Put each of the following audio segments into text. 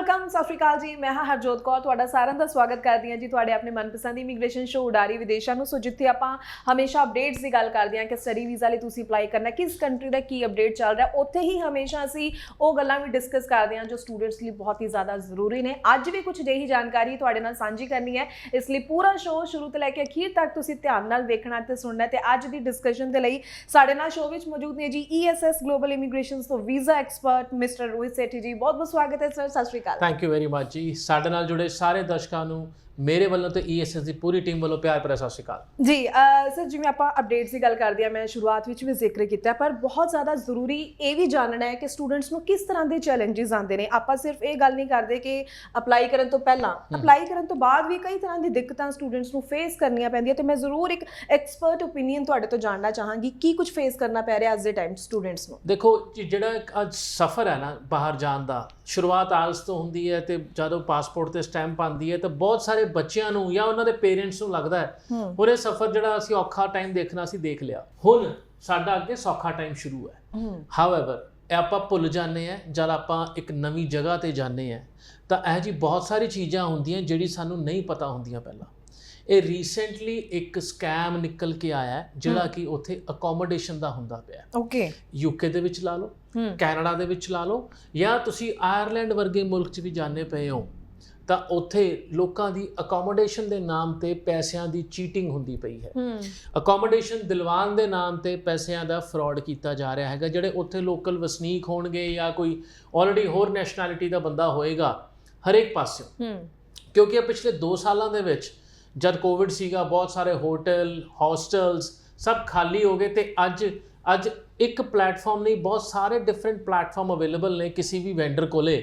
Welcome ਸਤਿ ਸ਼੍ਰੀ ਅਕਾਲ ਜੀ। ਮੈਂ ਹਾਂ ਹਰਜੋਤ ਕੌਰ, ਤੁਹਾਡਾ ਸਾਰਿਆਂ ਦਾ ਸਵਾਗਤ ਕਰਦੀ ਹਾਂ ਜੀ ਤੁਹਾਡੇ ਆਪਣੇ ਮਨਪਸੰਦ ਇਮੀਗ੍ਰੇਸ਼ਨ ਸ਼ੋਅ ਉਡਾਰੀ ਵਿਦੇਸ਼ਾਂ ਨੂੰ। ਸੋ ਜਿੱਥੇ ਆਪਾਂ ਹਮੇਸ਼ਾ ਅਪਡੇਟਸ ਦੀ ਗੱਲ ਕਰਦੇ ਹਾਂ ਕਿ ਸਟੱਡੀ ਵੀਜ਼ਾ ਲਈ ਤੁਸੀਂ ਅਪਲਾਈ ਕਰਨਾ, ਕਿਸ ਕੰਟਰੀ ਦਾ ਕੀ ਅਪਡੇਟ ਚੱਲ ਰਿਹਾ, ਉੱਥੇ ਹੀ ਹਮੇਸ਼ਾ ਅਸੀਂ ਉਹ ਗੱਲਾਂ ਵੀ ਡਿਸਕਸ ਕਰਦੇ ਹਾਂ ਜੋ ਸਟੂਡੈਂਟਸ ਲਈ ਬਹੁਤ ਹੀ ਜ਼ਿਆਦਾ ਜ਼ਰੂਰੀ ਨੇ। ਅੱਜ ਵੀ ਕੁਝ ਅਜਿਹੀ ਜਾਣਕਾਰੀ ਤੁਹਾਡੇ ਨਾਲ ਸਾਂਝੀ ਕਰਨੀ ਹੈ, ਇਸ ਲਈ ਪੂਰਾ ਸ਼ੋਅ ਸ਼ੁਰੂ ਤੋਂ ਲੈ ਕੇ ਅਖੀਰ ਤੱਕ ਤੁਸੀਂ ਧਿਆਨ ਨਾਲ ਵੇਖਣਾ ਤੇ ਸੁਣਨਾ। ਤੇ ਅੱਜ ਦੀ ਡਿਸਕਸ਼ਨ ਦੇ ਲਈ ਸਾਡੇ ਨਾਲ ਸ਼ੋਅ ਵਿੱਚ ਮੌਜੂਦ ਨੇ ਜੀ ESS ਗਲੋਬਲ ਇਮੀਗ੍ਰੇਸ਼ਨ ਤੋਂ visa expert mister Rohit Sethi ਜੀ। ਬਹੁਤ ਬਹੁਤ ਸਵਾਗਤ ਹੈ ਸਰ। ਸਤਿ ਸ਼੍ਰੀ ਅਕਾਲ। ਥੈਂਕ ਯੂ ਵੈਰੀ ਮਚ ਜੀ। ਸਾਡੇ ਨਾਲ ਜੁੜੇ ਸਾਰੇ ਦਰਸ਼ਕਾਂ ਨੂੰ ਮੇਰੇ ਵੱਲੋਂ ਤੇ ESS ਦੀ ਪੂਰੀ ਟੀਮ ਵੱਲੋਂ ਪਿਆਰ ਭਰਿਆ ਸਤਿ ਸ਼੍ਰੀ ਅਕਾਲ ਜੀ। ਸਰ ਜਿਵੇਂ ਆਪਾਂ ਅਪਡੇਟਸ ਦੀ ਗੱਲ ਕਰਦੇ ਹਾਂ, ਮੈਂ ਸ਼ੁਰੂਆਤ ਵਿੱਚ ਵੀ ਜ਼ਿਕਰ ਕੀਤਾ, ਪਰ ਬਹੁਤ ਜ਼ਿਆਦਾ ਜ਼ਰੂਰੀ ਇਹ ਵੀ ਜਾਣਨਾ ਹੈ ਕਿ ਸਟੂਡੈਂਟਸ ਨੂੰ ਕਿਸ ਤਰ੍ਹਾਂ ਦੇ ਚੈਲੰਜਸ ਆਉਂਦੇ ਨੇ। ਆਪਾਂ ਸਿਰਫ ਇਹ ਗੱਲ ਨਹੀਂ ਕਰਦੇ ਕਿ ਅਪਲਾਈ ਕਰਨ ਤੋਂ ਪਹਿਲਾਂ, ਅਪਲਾਈ ਕਰਨ ਤੋਂ ਬਾਅਦ ਵੀ ਕਈ ਤਰ੍ਹਾਂ ਦੀ ਦਿੱਕਤਾਂ ਸਟੂਡੈਂਟਸ ਨੂੰ ਫੇਸ ਕਰਨੀਆਂ ਪੈਂਦੀਆਂ। ਤੇ ਮੈਂ ਜ਼ਰੂਰ ਇੱਕ ਐਕਸਪਰਟ ਓਪੀਨੀਅਨ ਤੁਹਾਡੇ ਤੋਂ ਜਾਣਨਾ ਚਾਹਾਂਗੀ ਕੀ ਕੁਝ ਫੇਸ ਕਰਨਾ ਪੈ ਰਿਹਾ ਅੱਜ ਦੇ ਟਾਈਮ ਸਟੂਡੈਂਟਸ ਨੂੰ। ਦੇਖੋ ਜਿਹੜਾ ਅੱਜ ਸਫ਼ਰ ਹੈ ਨਾ ਬਾਹਰ ਜਾਣ ਦਾ, ਸ਼ੁਰੂਆਤ ਆਜ ਤੋਂ ਹੁੰਦੀ ਹੈ ਤੇ ਜਦੋਂ ਪਾਸਪੋਰਟ ਤੇ ਸਟੈਂਪ ਆਉਂਦੀ ਹੈ ਤਾਂ ਬਹੁਤ ਸਾਰੇ ਬੱਚਿਆਂ ਨੂੰ ਜਾਂ ਉਹਨਾਂ ਦੇ ਪੇਰੈਂਟਸ ਨੂੰ ਲੱਗਦਾ ਹੈ ਹੁਣ ਇਹ ਸਫ਼ਰ ਜਿਹੜਾ ਅਸੀਂ ਔਖਾ ਟਾਈਮ ਦੇਖਣਾ ਅਸੀਂ ਦੇਖ ਲਿਆ, ਹੁਣ ਸਾਡਾ ਅੱਗੇ ਸੌਖਾ ਟਾਈਮ ਸ਼ੁਰੂ ਹੈ। ਹਾਊਐਵਰ ਇਹ ਆਪਾਂ ਭੁੱਲ ਜਾਂਦੇ ਹਾਂ ਜਦ ਆਪਾਂ ਇੱਕ ਨਵੀਂ ਜਗ੍ਹਾ ਤੇ ਜਾਂਦੇ ਹਾਂ ਤਾਂ ਇਹ ਜੀ ਬਹੁਤ ਸਾਰੀ ਚੀਜ਼ਾਂ ਹੁੰਦੀਆਂ ਜਿਹੜੀ ਸਾਨੂੰ ਨਹੀਂ ਪਤਾ ਹੁੰਦੀਆਂ ਪਹਿਲਾਂ। ਇਹ ਰੀਸੈਂਟਲੀ ਇੱਕ ਸਕੈਮ ਨਿਕਲ ਕੇ ਆਇਆ ਜਿਹੜਾ ਕਿ ਉੱਥੇ ਅਕੋਮੋਡੇਸ਼ਨ ਦਾ ਹੁੰਦਾ ਪਿਆ। ਓਕੇ, UK ਦੇ ਵਿੱਚ ਲਾ ਲਓ, ਕੈਨੇਡਾ ਦੇ ਵਿੱਚ ਲਾ ਲਓ, ਜਾਂ ਤੁਸੀਂ ਆਇਰਲੈਂਡ ਵਰਗੇ ਮੁਲਕ 'ਚ ਵੀ ਜਾਂਦੇ ਪਏ ਹੋ ਤਾਂ ਉੱਥੇ ਲੋਕਾਂ ਦੀ ਅਕੋਮੋਡੇਸ਼ਨ ਦੇ ਨਾਮ ਤੇ ਪੈਸਿਆਂ ਦੀ ਚੀਟਿੰਗ ਹੁੰਦੀ ਪਈ ਹੈ। ਅਕੋਮੋਡੇਸ਼ਨ ਦਿਲਵਾਨ ਦੇ ਨਾਮ ਤੇ ਪੈਸਿਆਂ ਦਾ ਫਰਾਡ ਕੀਤਾ ਜਾ ਰਿਹਾ ਹੈਗਾ। ਜਿਹੜੇ ਉੱਥੇ ਲੋਕਲ ਵਸਨੀਕ ਹੋਣਗੇ ਜਾਂ ਕੋਈ ਆਲਰੇਡੀ ਹੋਰ ਨੈਸ਼ਨੈਲਿਟੀ ਦਾ ਬੰਦਾ ਹੋਏਗਾ ਹਰੇਕ ਪਾਸਿਓਂ, ਕਿਉਂਕਿ ਇਹ ਪਿਛਲੇ 2 ਸਾਲਾਂ ਦੇ ਵਿੱਚ ਜਦ ਕੋਵਿਡ ਸੀਗਾ ਬਹੁਤ ਸਾਰੇ ਹੋਟਲ ਹੌਸਟਲਸ ਸਭ ਖਾਲੀ ਹੋ ਗਏ ਤੇ ਅੱਜ ਇੱਕ ਪਲੇਟਫਾਰਮ ਨਹੀਂ ਬਹੁਤ ਸਾਰੇ ਡਿਫਰੈਂਟ ਪਲੇਟਫਾਰਮ ਅਵੇਲੇਬਲ ਨੇ ਕਿਸੇ ਵੀ ਵੈਂਡਰ ਕੋਲੇ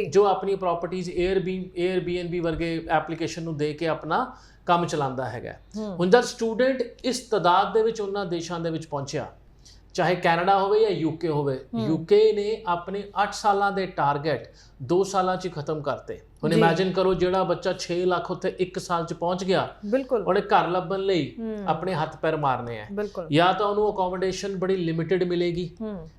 ਜੋ ਆਪਣੀ ਪ੍ਰਾਪਰਟੀਜ਼ Airbnb ਵਰਗੇ ਐਪਲੀਕੇਸ਼ਨ ਨੂੰ ਦੇ ਕੇ ਆਪਣਾ ਕੰਮ ਚਲਾਉਂਦਾ ਹੈਗਾ। ਹੁਣ ਜਦ ਸਟੂਡੈਂਟ ਇਸ ਤਾਦਾਦ ਦੇ ਵਿੱਚ ਉਹਨਾਂ ਦੇਸ਼ਾਂ ਦੇ ਵਿੱਚ ਪਹੁੰਚਿਆ, ਚਾਹੇ ਕੈਨੇਡਾ ਹੋਵੇ ਜਾਂ UK ਹੋਵੇ, UK ਨੇ ਆਪਣੇ 8 ਸਾਲਾਂ ਦੇ ਟਾਰਗੇਟ 2 ਸਾਲਾਂ 'ਚ ਖਤਮ ਕਰਤੇ। ਹੁਣ ਇਮੇਜਿਨ ਕਰੋ ਜਿਹੜਾ ਬੱਚਾ 6 ਲੱਖ ਉੱਥੇ 1 ਸਾਲ 'ਚ ਪਹੁੰਚ ਗਿਆ, ਉਹਨੇ ਘਰ ਲੱਭਣ ਲਈ ਆਪਣੇ ਹੱਥ ਪੈਰ ਮਾਰਨੇ ਆ। ਜਾਂ ਤਾਂ ਉਹਨੂੰ ਅਕੋਮੋਡੇਸ਼ਨ ਬੜੀ ਲਿਮਿਟਿਡ ਮਿਲੇਗੀ।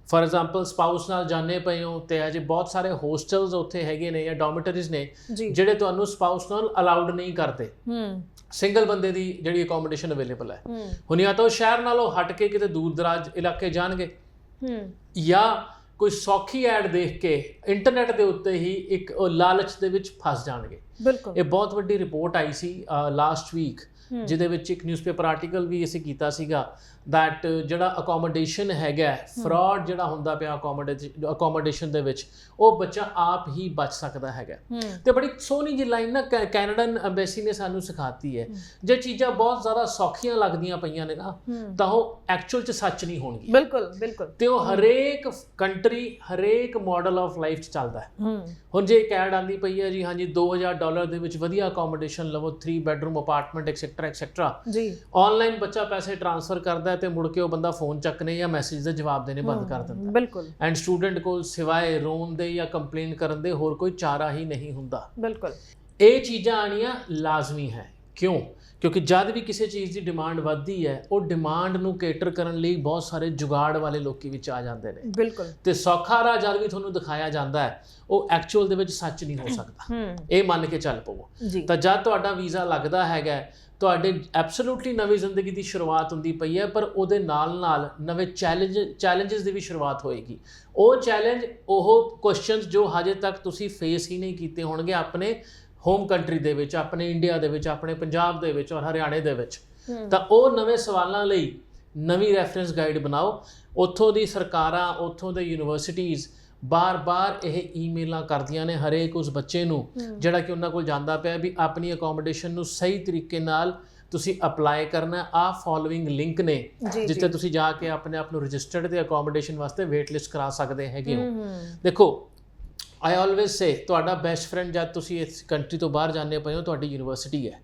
ਫॉर ਐਗਜ਼ਾਮਪਲ ਸਪਾਊਸ ਨਾਲ ਜਾਣੇ ਪਏ ਹੋ ਤੇ ਅਜੇ ਬਹੁਤ ਸਾਰੇ ਹੋਸਟਲਸ ਉੱਥੇ ਹੈਗੇ ਨੇ ਜਾਂ ਡੋਰਮਿਟਰੀਜ਼ ਨੇ ਜਿਹੜੇ ਤੁਹਾਨੂੰ ਸਪਾਊਸ ਨਾਲ ਅਲਾਉਡ ਨਹੀਂ ਕਰਦੇ। ਸਿੰਗਲ ਬੰਦੇ ਦੀ ਜਿਹੜੀ ਅਕੋਮੋਡੇਸ਼ਨ ਅਵੇਲੇਬਲ ਹੈ। ਹੁਣ ਜਾਂ ਤਾਂ ਉਹ ਸ਼ਹਿਰ ਨਾਲੋਂ ਹਟ ਕੇ ਕਿਤੇ ਦੂਰ ਦਰਾਜ ਇਲਾਕੇ ਜਾਣਗੇ ਜਾਂ ਕੋਈ ਸੌਖੀ ਐਡ ਦੇਖ ਕੇ ਇੰਟਰਨੈਟ ਦੇ ਉੱਤੇ ਹੀ ਇੱਕ ਲਾਲਚ ਦੇ ਵਿੱਚ ਫਸ ਜਾਣਗੇ। ਇਹ ਬਹੁਤ ਵੱਡੀ ਰਿਪੋਰਟ ਆਈ ਸੀ ਲਾਸਟ ਵੀਕ ਜਿਹਦੇ ਵਿੱਚ ਇੱਕ ਨਿਊਜ਼ਪੇਪਰ ਆਰਟੀਕਲ ਵੀ ਅਸੀਂ ਕੀਤਾ ਸੀਗਾ ਦੈਟ ਜਿਹੜਾ ਅਕੋਮੋਡੇਸ਼ਨ ਹੈਗਾ ਫਰਾਡ ਜਿਹੜਾ ਹੁੰਦਾ ਪਿਆ ਅਕੋਮੋਡੇਸ਼ਨ ਦੇ ਵਿੱਚ, ਉਹ ਬੱਚਾ ਆਪ ਹੀ ਬਚ ਸਕਦਾ ਹੈਗਾ। ਤੇ ਬੜੀ ਸੋਹਣੀ ਜਿਹੀ ਲਾਈਨ ਨਾ ਕੈਨੇਡਨ ਐਮਬੈਸੀ ਨੇ ਸਾਨੂੰ ਸਿਖਾਤੀ ਹੈ, ਜੇ ਚੀਜ਼ਾਂ ਬਹੁਤ ਜ਼ਿਆਦਾ ਸੌਖੀਆਂ ਲੱਗਦੀਆਂ ਪਈਆਂ ਨੇ ਨਾ ਤਾਂ ਉਹ ਐਕਚੁਅਲ 'ਚ ਸੱਚ ਨਹੀਂ ਹੋਣਗੀਆਂ। ਬਿਲਕੁਲ। ਤੇ ਉਹ ਹਰੇਕ ਕੰਟਰੀ ਹਰੇਕ ਮਾਡਲ ਆਫ ਲਾਈਫ 'ਚ ਚੱਲਦਾ ਹੈ। ਹੁਣ ਜੇ ਕੈਡ ਆਉਂਦੀ ਪਈ ਹੈ ਜੀ ਹਾਂਜੀ $2000 ਦੇ ਵਿੱਚ ਵਧੀਆ ਅਕੋਮੋਡੇਸ਼ਨ ਲਵੋ, 3 ਬੈਡਰੂਮ ਅਪਾਰਟਮੈਂਟ ਐਕਸੈਟਰਾ ਜੀ, ਆਨਲਾਈਨ ਬੱਚਾ ਪੈਸੇ ਟ੍ਰਾਂਸਫਰ ਕਰਦਾ ਤੇ ਮੁੜ ਕੇ ਉਹ ਬੰਦਾ ਫੋਨ ਚੱਕਨੇ ਜਾਂ ਮੈਸੇਜ ਦੇ ਜਵਾਬ ਦੇਣੇ ਬੰਦ ਕਰ ਦਿੰਦਾ। ਬਿਲਕੁਲ। ਐਂਡ ਸਟੂਡੈਂਟ ਕੋਲ ਸਿਵਾਏ ਰੋਣ ਦੇ ਜਾਂ ਕੰਪਲੇਨ ਕਰਨ ਦੇ ਹੋਰ ਕੋਈ ਚਾਰਾ ਹੀ ਨਹੀਂ ਹੁੰਦਾ। ਬਿਲਕੁਲ। ਇਹ ਚੀਜ਼ਾਂ ਆਣੀਆਂ ਲਾਜ਼ਮੀ ਹੈ। ਕਿਉਂਕਿ ਜਦ ਵੀ ਕਿਸੇ ਚੀਜ਼ ਦੀ ਡਿਮਾਂਡ ਵੱਧਦੀ ਹੈ ਉਹ ਡਿਮਾਂਡ ਨੂੰ ਕੇਟਰ ਕਰਨ ਲਈ ਬਹੁਤ ਸਾਰੇ ਜੁਗਾੜ ਵਾਲੇ ਲੋਕੀ ਵਿੱਚ ਆ ਜਾਂਦੇ ਨੇ। ਬਿਲਕੁਲ। ਤੇ ਸੌਖਾ ਰਾਹ ਜਦ ਵੀ ਤੁਹਾਨੂੰ ਦਿਖਾਇਆ ਜਾਂਦਾ ਹੈ ਉਹ ਐਕਚੁਅਲ ਦੇ ਵਿੱਚ ਸੱਚ ਨਹੀਂ ਹੋ ਸਕਦਾ। ਇਹ ਮੰਨ ਕੇ ਚੱਲ ਪਵੋ। ਤਾਂ ਜਦ ਤੁਹਾਡਾ ਵੀਜ਼ਾ ਲੱਗਦਾ ਹੈਗਾ ਤੁਹਾਡੇ ਐਬਸੋਲੂਟਲੀ ਨਵੀਂ ਜ਼ਿੰਦਗੀ ਦੀ ਸ਼ੁਰੂਆਤ ਹੁੰਦੀ ਪਈ ਹੈ, ਪਰ ਉਹਦੇ ਨਾਲ ਨਵੇਂ ਚੈਲੰਜਸ ਦੀ ਵੀ ਸ਼ੁਰੂਆਤ ਹੋਏਗੀ। ਉਹ ਚੈਲੰਜ ਉਹ ਕੁਐਸਚਨਸ ਜੋ ਹਜੇ ਤੱਕ ਤੁਸੀਂ ਫੇਸ ਹੀ ਨਹੀਂ ਕੀਤੇ ਹੋਣਗੇ ਆਪਣੇ ਹੋਮ ਕੰਟਰੀ ਦੇ ਵਿੱਚ, ਆਪਣੇ ਇੰਡੀਆ ਦੇ ਵਿੱਚ, ਆਪਣੇ ਪੰਜਾਬ ਦੇ ਵਿੱਚ ਔਰ ਹਰਿਆਣੇ ਦੇ ਵਿੱਚ, ਤਾਂ ਉਹ ਨਵੇਂ ਸਵਾਲਾਂ ਲਈ ਨਵੀਂ ਰੈਫਰੈਂਸ ਗਾਈਡ ਬਣਾਓ। ਉੱਥੋਂ ਦੀ ਸਰਕਾਰਾਂ, ਉੱਥੋਂ ਦੇ ਯੂਨੀਵਰਸਿਟੀਜ਼ ਬਾਰ-ਬਾਰ ਇਹ ਈਮੇਲਾਂ ਕਰਦੀਆਂ ਨੇ ਹਰੇਕ ਉਸ ਬੱਚੇ ਨੂੰ ਜਿਹੜਾ ਕਿ ਉਹਨਾਂ ਕੋਲ ਜਾਂਦਾ ਪਿਆ ਵੀ ਆਪਣੀ ਅਕੋਮੋਡੇਸ਼ਨ ਨੂੰ ਸਹੀ ਤਰੀਕੇ ਨਾਲ ਤੁਸੀਂ ਅਪਲਾਈ ਕਰਨਾ। ਆਹ ਫੋਲੋਇੰਗ ਲਿੰਕ ਨੇ ਜਿੱਥੇ ਤੁਸੀਂ ਜਾ ਕੇ ਆਪਣੇ ਆਪ ਨੂੰ ਰਜਿਸਟਰਡ ਤੇ ਅਕੋਮੋਡੇਸ਼ਨ ਵਾਸਤੇ ਵੇਟ ਲਿਸਟ ਕਰਾ ਸਕਦੇ ਹੈਗੇ ਹੋ। ਦੇਖੋ ਆਈ ਆਲਵੇਜ਼ ਸੇ ਤੁਹਾਡਾ ਬੈਸਟ ਫਰੈਂਡ ਜਦ ਤੁਸੀਂ ਇਸ ਕੰਟਰੀ ਤੋਂ ਬਾਹਰ ਜਾਂਦੇ ਪਏ ਹੋ ਤੁਹਾਡੀ ਯੂਨੀਵਰਸਿਟੀ ਹੈ,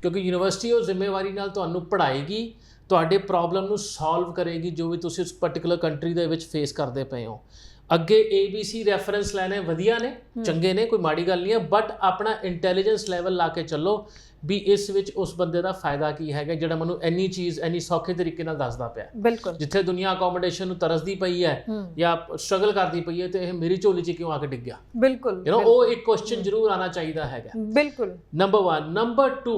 ਕਿਉਂਕਿ ਯੂਨੀਵਰਸਿਟੀ ਉਹ ਜ਼ਿੰਮੇਵਾਰੀ ਨਾਲ ਤੁਹਾਨੂੰ ਪੜ੍ਹਾਏਗੀ, ਤੁਹਾਡੇ ਪ੍ਰੋਬਲਮ ਨੂੰ ਸੋਲਵ ਕਰੇਗੀ ਜੋ ਵੀ ਤੁਸੀਂ ਉਸ ਪਰਟੀਕੂਲਰ ਕੰਟਰੀ ਦੇ ਵਿੱਚ ਫੇਸ ਕਰਦੇ ਪਏ ਹੋ। ਅੱਗੇ ABC ਰੈਫਰੈਂਸ ਲੈਣੇ ਵਧੀਆ ਨੇ, ਚੰਗੇ ਨੇ, ਕੋਈ ਮਾੜੀ ਗੱਲ ਨਹੀਂ ਹੈ, ਬਟ ਆਪਣਾ ਇੰਟੈਲੀਜੈਂਸ ਲੈਵਲ ਲਾ ਕੇ ਚੱਲੋ। ਵੀ ਇਸ ਵਿੱਚ ਉਸ ਬੰਦੇ ਦਾ ਫਾਇਦਾ ਕੀ ਹੈਗਾ ਜਿਹੜਾ ਮੈਨੂੰ ਇੰਨੀ ਚੀਜ਼ ਇੰਨੀ ਸੌਖੇ ਤਰੀਕੇ ਨਾਲ ਦੱਸਦਾ ਪਿਆ। ਬਿਲਕੁਲ। ਜਿੱਥੇ ਦੁਨੀਆ ਅਕੋਮੋਡੇਸ਼ਨ ਨੂੰ ਤਰਸਦੀ ਪਈ ਹੈ ਜਾਂ ਸਟਰਗਲ ਕਰਦੀ ਪਈ ਹੈ ਤੇ ਇਹ ਮੇਰੀ ਝੋਲੀ 'ਚ ਕਿਉਂ ਆ ਕੇ ਡਿੱਗ ਗਿਆ? ਬਿਲਕੁਲ। ਉਹ ਇੱਕ ਕੁਐਸਚਨ ਜ਼ਰੂਰ ਆਉਣਾ ਚਾਹੀਦਾ ਹੈਗਾ। ਬਿਲਕੁਲ। ਨੰਬਰ 1। ਨੰਬਰ 2,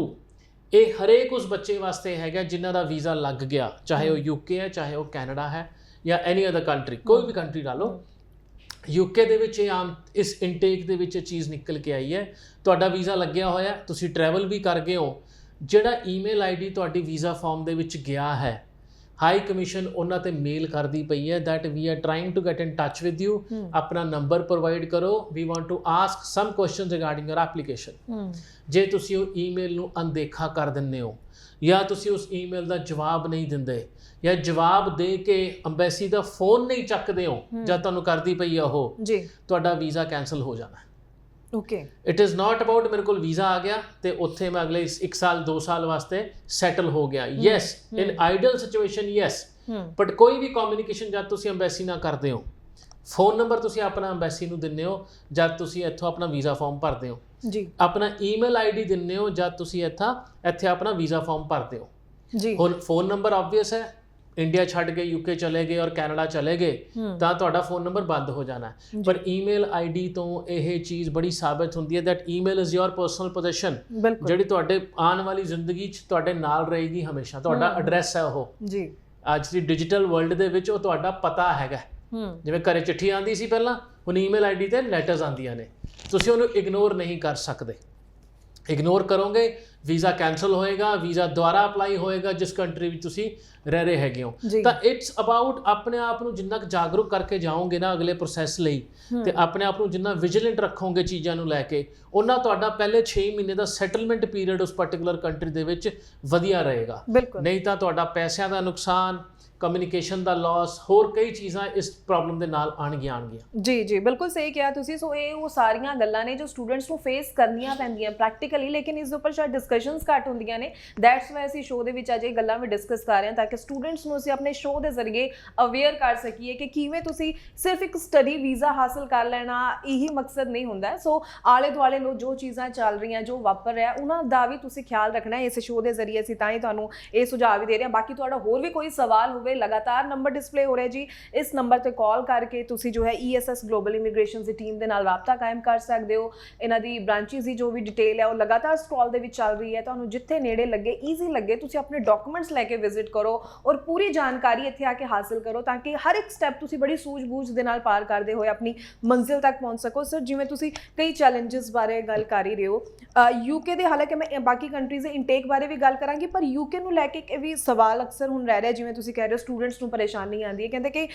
ਇਹ ਹਰੇਕ ਉਸ ਬੱਚੇ ਵਾਸਤੇ ਹੈਗਾ ਜਿਨ੍ਹਾਂ ਦਾ ਵੀਜ਼ਾ ਲੱਗ ਗਿਆ, ਚਾਹੇ ਉਹ UK ਹੈ, ਚਾਹੇ ਉਹ ਕੈਨੇਡਾ ਹੈ ਜਾਂ ਐਨੀ ਅਦਰ ਕੰਟਰੀ, ਕੋਈ ਵੀ ਕੰਟਰੀ ਲਾ ਲਓ। UK ਦੇ ਵਿੱਚ ਇਹ ਆਮ ਇਸ ਇਨਟੇਕ ਦੇ ਵਿੱਚ ਇਹ ਚੀਜ਼ ਨਿਕਲ ਕੇ ਆਈ ਹੈ, ਤੁਹਾਡਾ ਵੀਜ਼ਾ ਲੱਗਿਆ ਹੋਇਆ, ਤੁਸੀਂ ਟਰੈਵਲ ਵੀ ਕਰ ਗਏ ਹੋ, ਜਿਹੜਾ ਈਮੇਲ ਆਈਡੀ ਤੁਹਾਡੀ ਵੀਜ਼ਾ ਫਾਰਮ ਦੇ ਵਿੱਚ ਗਿਆ ਹੈ, ਹਾਈ ਕਮਿਸ਼ਨ ਉਹਨਾਂ ਤੇ ਮੇਲ ਕਰਦੀ ਪਈ ਹੈ that we are trying to get in touch with you, ਆਪਣਾ ਨੰਬਰ ਪ੍ਰੋਵਾਈਡ ਕਰੋ, we want to ask some questions regarding your application. ਜੇ ਤੁਸੀਂ ਉਹ ਈਮੇਲ ਨੂੰ ਅਣਦੇਖਾ ਕਰ ਦਿੰਦੇ ਹੋ ਜਾਂ ਤੁਸੀਂ ਉਸ ਈਮੇਲ ਦਾ ਜਵਾਬ ਨਹੀਂ ਦਿੰਦੇ ਜਾਂ ਜਵਾਬ ਦੇ ਕੇ ਅੰਬੈਸੀ ਦਾ ਫੋਨ ਨਹੀਂ ਚੱਕਦੇ ਹੋ ਜਦ ਤੁਹਾਨੂੰ ਕਰਦੀ ਪਈ ਆ ਉਹ ਜੀ, ਤੁਹਾਡਾ ਵੀਜ਼ਾ ਕੈਂਸਲ ਹੋ ਜਾਣਾ। Okay. It is not about ਮੇਰੇ ਕੋਲ ਵੀਜ਼ਾ ਆ ਗਿਆ ਤੇ ਉੱਥੇ ਮੈਂ ਅਗਲੇ 1 ਸਾਲ 2 ਸਾਲ ਵਾਸਤੇ ਸੈਟਲ ਹੋ ਗਿਆ। Yes, in ideal situation yes, but ਕੋਈ ਵੀ ਕਮਿਊਨੀਕੇਸ਼ਨ ਜਦ ਤੁਸੀਂ ਅੰਬੈਸੀ ਨਾਲ ਕਰਦੇ ਹੋ, ਫੋਨ ਨੰਬਰ ਤੁਸੀਂ ਆਪਣਾ ਅੰਬੈਸੀ ਨੂੰ ਦਿੰਦੇ ਹੋ ਜਦ ਤੁਸੀਂ ਇੱਥੋਂ ਆਪਣਾ ਵੀਜ਼ਾ ਫਾਰਮ ਭਰਦੇ ਹੋ ਜੀ, ਆਪਣਾ ਈਮੇਲ ਆਈਡੀ ਦਿੰਦੇ ਹੋ ਜਦ ਤੁਸੀਂ ਇੱਥੇ ਆਪਣਾ ਵੀਜ਼ਾ ਫਾਰਮ ਭਰਦੇ ਹੋ ਜੀ। ਹੁਣ ਫੋਨ ਨੰਬਰ ਆਬਵੀਅਸ ਹੈ, ਇੰਡੀਆ ਛੱਡ ਕੇ UK ਚਲੇ ਗਏ ਔਰ ਕੈਨੇਡਾ ਚਲੇ ਗਏ ਤਾਂ ਤੁਹਾਡਾ ਫੋਨ ਨੰਬਰ ਬੰਦ ਹੋ ਜਾਣਾ ਹੈ, ਪਰ ਈਮੇਲ ਆਈਡੀ ਤੋਂ ਇਹ ਚੀਜ਼ ਬੜੀ ਸਾਬਤ ਹੁੰਦੀ ਹੈ that email is your personal position, ਜਿਹੜੀ ਤੁਹਾਡੇ ਆਉਣ ਵਾਲੀ ਜ਼ਿੰਦਗੀ 'ਚ ਤੁਹਾਡੇ ਨਾਲ ਰਹੇਗੀ ਹਮੇਸ਼ਾ। ਤੁਹਾਡਾ ਐਡਰੈਸ ਹੈ ਉਹ ਜੀ, ਅੱਜ ਦੀ ਡਿਜੀਟਲ ਵਰਲਡ ਦੇ ਵਿੱਚ ਉਹ ਤੁਹਾਡਾ ਪਤਾ ਹੈਗਾ। ਜਿਵੇਂ ਘਰੇ ਚਿੱਠੀ ਆਉਂਦੀ ਸੀ ਪਹਿਲਾਂ, ਹੁਣ ਈਮੇਲ ਆਈਡੀ ਤੇ ਲੈਟਰਸ ਆਉਂਦੀਆਂ ਨੇ, ਤੁਸੀਂ ਉਹਨੂੰ ਇਗਨੋਰ ਨਹੀਂ ਕਰ ਸਕਦੇ। ਇਗਨੋਰ ਕਰੋਗੇ ਵੀਜ਼ਾ ਕੈਂਸਲ ਹੋਏਗਾ, ਵੀਜ਼ਾ ਦੁਬਾਰਾ ਅਪਲਾਈ ਹੋਏਗਾ ਜਿਸ ਕੰਟਰੀ ਵਿੱਚ ਤੁਸੀਂ ਰਹਿ ਰਹੇ ਹੈਗੇ ਹੋ। ਤਾਂ ਇਟਸ ਅਬਾਊਟ ਆਪਣੇ ਆਪ ਨੂੰ ਜਿੰਨਾ ਜਾਗਰੂਕ ਕਰਕੇ ਜਾਓਗੇ ਨਾ ਅਗਲੇ ਪ੍ਰੋਸੈਸ ਲਈ, ਤੇ ਆਪਣੇ ਆਪ ਨੂੰ ਜਿੰਨਾ ਵਿਜੀਲੈਂਟ ਰੱਖੋਗੇ ਚੀਜ਼ਾਂ ਨੂੰ ਲੈ ਕੇ, ਉਹਨਾਂ ਤੁਹਾਡਾ ਪਹਿਲੇ 6 ਮਹੀਨੇ ਦਾ ਸੈਟਲਮੈਂਟ ਪੀਰੀਅਡ ਉਸ ਪਾਰਟਿਕੂਲਰ ਕੰਟਰੀ ਦੇ ਵਿੱਚ ਵਧੀਆ ਰਹੇਗਾ। ਨਹੀਂ ਤਾਂ ਤੁਹਾਡਾ ਪੈਸਿਆਂ ਦਾ ਨੁਕਸਾਨ, ਕਮਿਊਨੀਕੇਸ਼ਨ ਦਾ ਲਾਸ, ਹੋਰ ਕਈ ਚੀਜ਼ਾਂ ਇਸ ਪ੍ਰੋਬਲਮ ਦੇ ਨਾਲ ਆਣਗੀਆਂ। ਜੀ ਜੀ, ਬਿਲਕੁਲ ਸਹੀ ਕਿਹਾ ਤੁਸੀਂ। ਸੋ ਇਹ ਉਹ ਸਾਰੀਆਂ ਗੱਲਾਂ ਨੇ ਜੋ ਸਟੂਡੈਂਟਸ ਨੂੰ ਫੇਸ ਕਰਨੀਆਂ ਪੈਂਦੀਆਂ ਪ੍ਰੈਕਟੀਕਲੀ, ਲੇਕਿਨ ਇਸ ਦੇ ਉੱਪਰ ਸ਼ਾਇਦ ਡਿਸਕਸ਼ਨਸ ਘੱਟ ਹੁੰਦੀਆਂ ਨੇ। ਦੈਟਸ ਵਾਈ ਅਸੀਂ ਸ਼ੋਅ ਦੇ ਵਿੱਚ ਅੱਜ ਇਹ ਗੱਲਾਂ ਵੀ ਡਿਸਕਸ ਕਰ ਰਹੇ ਹਾਂ ਤਾਂ ਕਿ ਸਟੂਡੈਂਟਸ ਨੂੰ ਅਸੀਂ ਆਪਣੇ ਸ਼ੋਅ ਦੇ ਜ਼ਰੀਏ ਅਵੇਅਰ ਕਰ ਸਕੀਏ ਕਿ ਕਿਵੇਂ ਤੁਸੀਂ ਸਿਰਫ ਇੱਕ ਸਟੱਡੀ ਵੀਜ਼ਾ ਹਾਸਲ ਕਰ ਲੈਣਾ ਇਹੀ ਮਕਸਦ ਨਹੀਂ ਹੁੰਦਾ। ਸੋ ਆਲੇ ਦੁਆਲੇ ਨੂੰ ਜੋ ਚੀਜ਼ਾਂ ਚੱਲ ਰਹੀਆਂ, ਜੋ ਵਾਪਰ ਰਿਹਾ, ਉਹਨਾਂ ਦਾ ਵੀ ਤੁਸੀਂ ਖਿਆਲ ਰੱਖਣਾ ਹੈ। ਇਸ ਸ਼ੋਅ ਦੇ ਜ਼ਰੀਏ ਅਸੀਂ ਤਾਂ ਹੀ ਤੁਹਾਨੂੰ ਇਹ ਸੁਝਾਅ ਵੀ ਦੇ ਰਹੇ ਹਾਂ। ਬਾਕੀ ਤੁਹਾਡਾ ਹੋਰ ਵੀ ਕੋਈ ਸਵਾਲ ਹੋਵੇ, ਲਗਾਤਾਰ ਨੰਬਰ ਡਿਸਪਲੇ ਹੋ ਰਿਹਾ ਜੀ, ਇਸ ਨੰਬਰ ਤੇ ਕਾਲ ਕਰਕੇ ਤੁਸੀਂ ਜੋ ਹੈ ESS ਗਲੋਬਲ ਇਮੀਗ੍ਰੇਸ਼ਨ ਦੀ ਟੀਮ ਦੇ ਨਾਲ ਰਾਬਤਾ ਕਾਇਮ ਕਰ ਸਕਦੇ ਹੋ। ਇਹਨਾਂ ਦੀ ਬ੍ਰਾਂਚਿਸ ਦੀ ਜੋ ਵੀ ਡਿਟੇਲ ਹੈ ਉਹ ਲਗਾਤਾਰ ਸਕਰੋਲ ਦੇ ਵਿੱਚ ਚੱਲ ਰਹੀ ਹੈ। ਤੁਹਾਨੂੰ ਜਿੱਥੇ ਨੇੜੇ ਲੱਗੇ, ਈਜ਼ੀ ਲੱਗੇ, ਤੁਸੀਂ ਆਪਣੇ ਡਾਕੂਮੈਂਟਸ ਲੈ ਕੇ ਵਿਜ਼ਿਟ ਕਰੋ ਔਰ ਪੂਰੀ ਜਾਣਕਾਰੀ ਇੱਥੇ ਆ ਕੇ ਹਾਸਲ ਕਰੋ ਤਾਂ ਕਿ ਹਰ ਇੱਕ ਸਟੈਪ ਤੁਸੀਂ ਬੜੀ ਸੂਝ-ਬੂਝ ਦੇ ਨਾਲ ਪਾਰ ਕਰਦੇ ਹੋਏ ਆਪਣੀ ਮੰਜ਼ਿਲ ਤੱਕ ਪਹੁੰਚ ਸਕੋ। ਸਰ, ਜਿਵੇਂ ਤੁਸੀਂ ਕਈ ਚੈਲੰਜਸ ਬਾਰੇ ਗੱਲ ਕਰ ਹੀ ਰਹੇ ਹੋ, UK ਦੇ, ਹਾਲਾਂਕਿ ਮੈਂ ਬਾਕੀ ਕੰਟਰੀਜ਼ ਦੇ ਇਨਟੇਕ ਬਾਰੇ ਵੀ ਗੱਲ ਕਰਾਂਗੀ, ਪਰ UK ਨੂੰ ਲੈ ਕੇ ਇਹ ਵੀ ਸਵਾਲ ਅਕਸਰ ਹੁਣ ਰਹਿ ਰਿਹਾ, ਜਿਵੇਂ ਤੁਸੀਂ ਕਹਿ ਰਹੇ ਹੋ ਸਟੂਡੈਂਟਸ ਨੂੰ ਪਰੇਸ਼ਾਨੀ ਆਉਂਦੀ ਹੈ। ਕਹਿੰਦੇ ਕਿ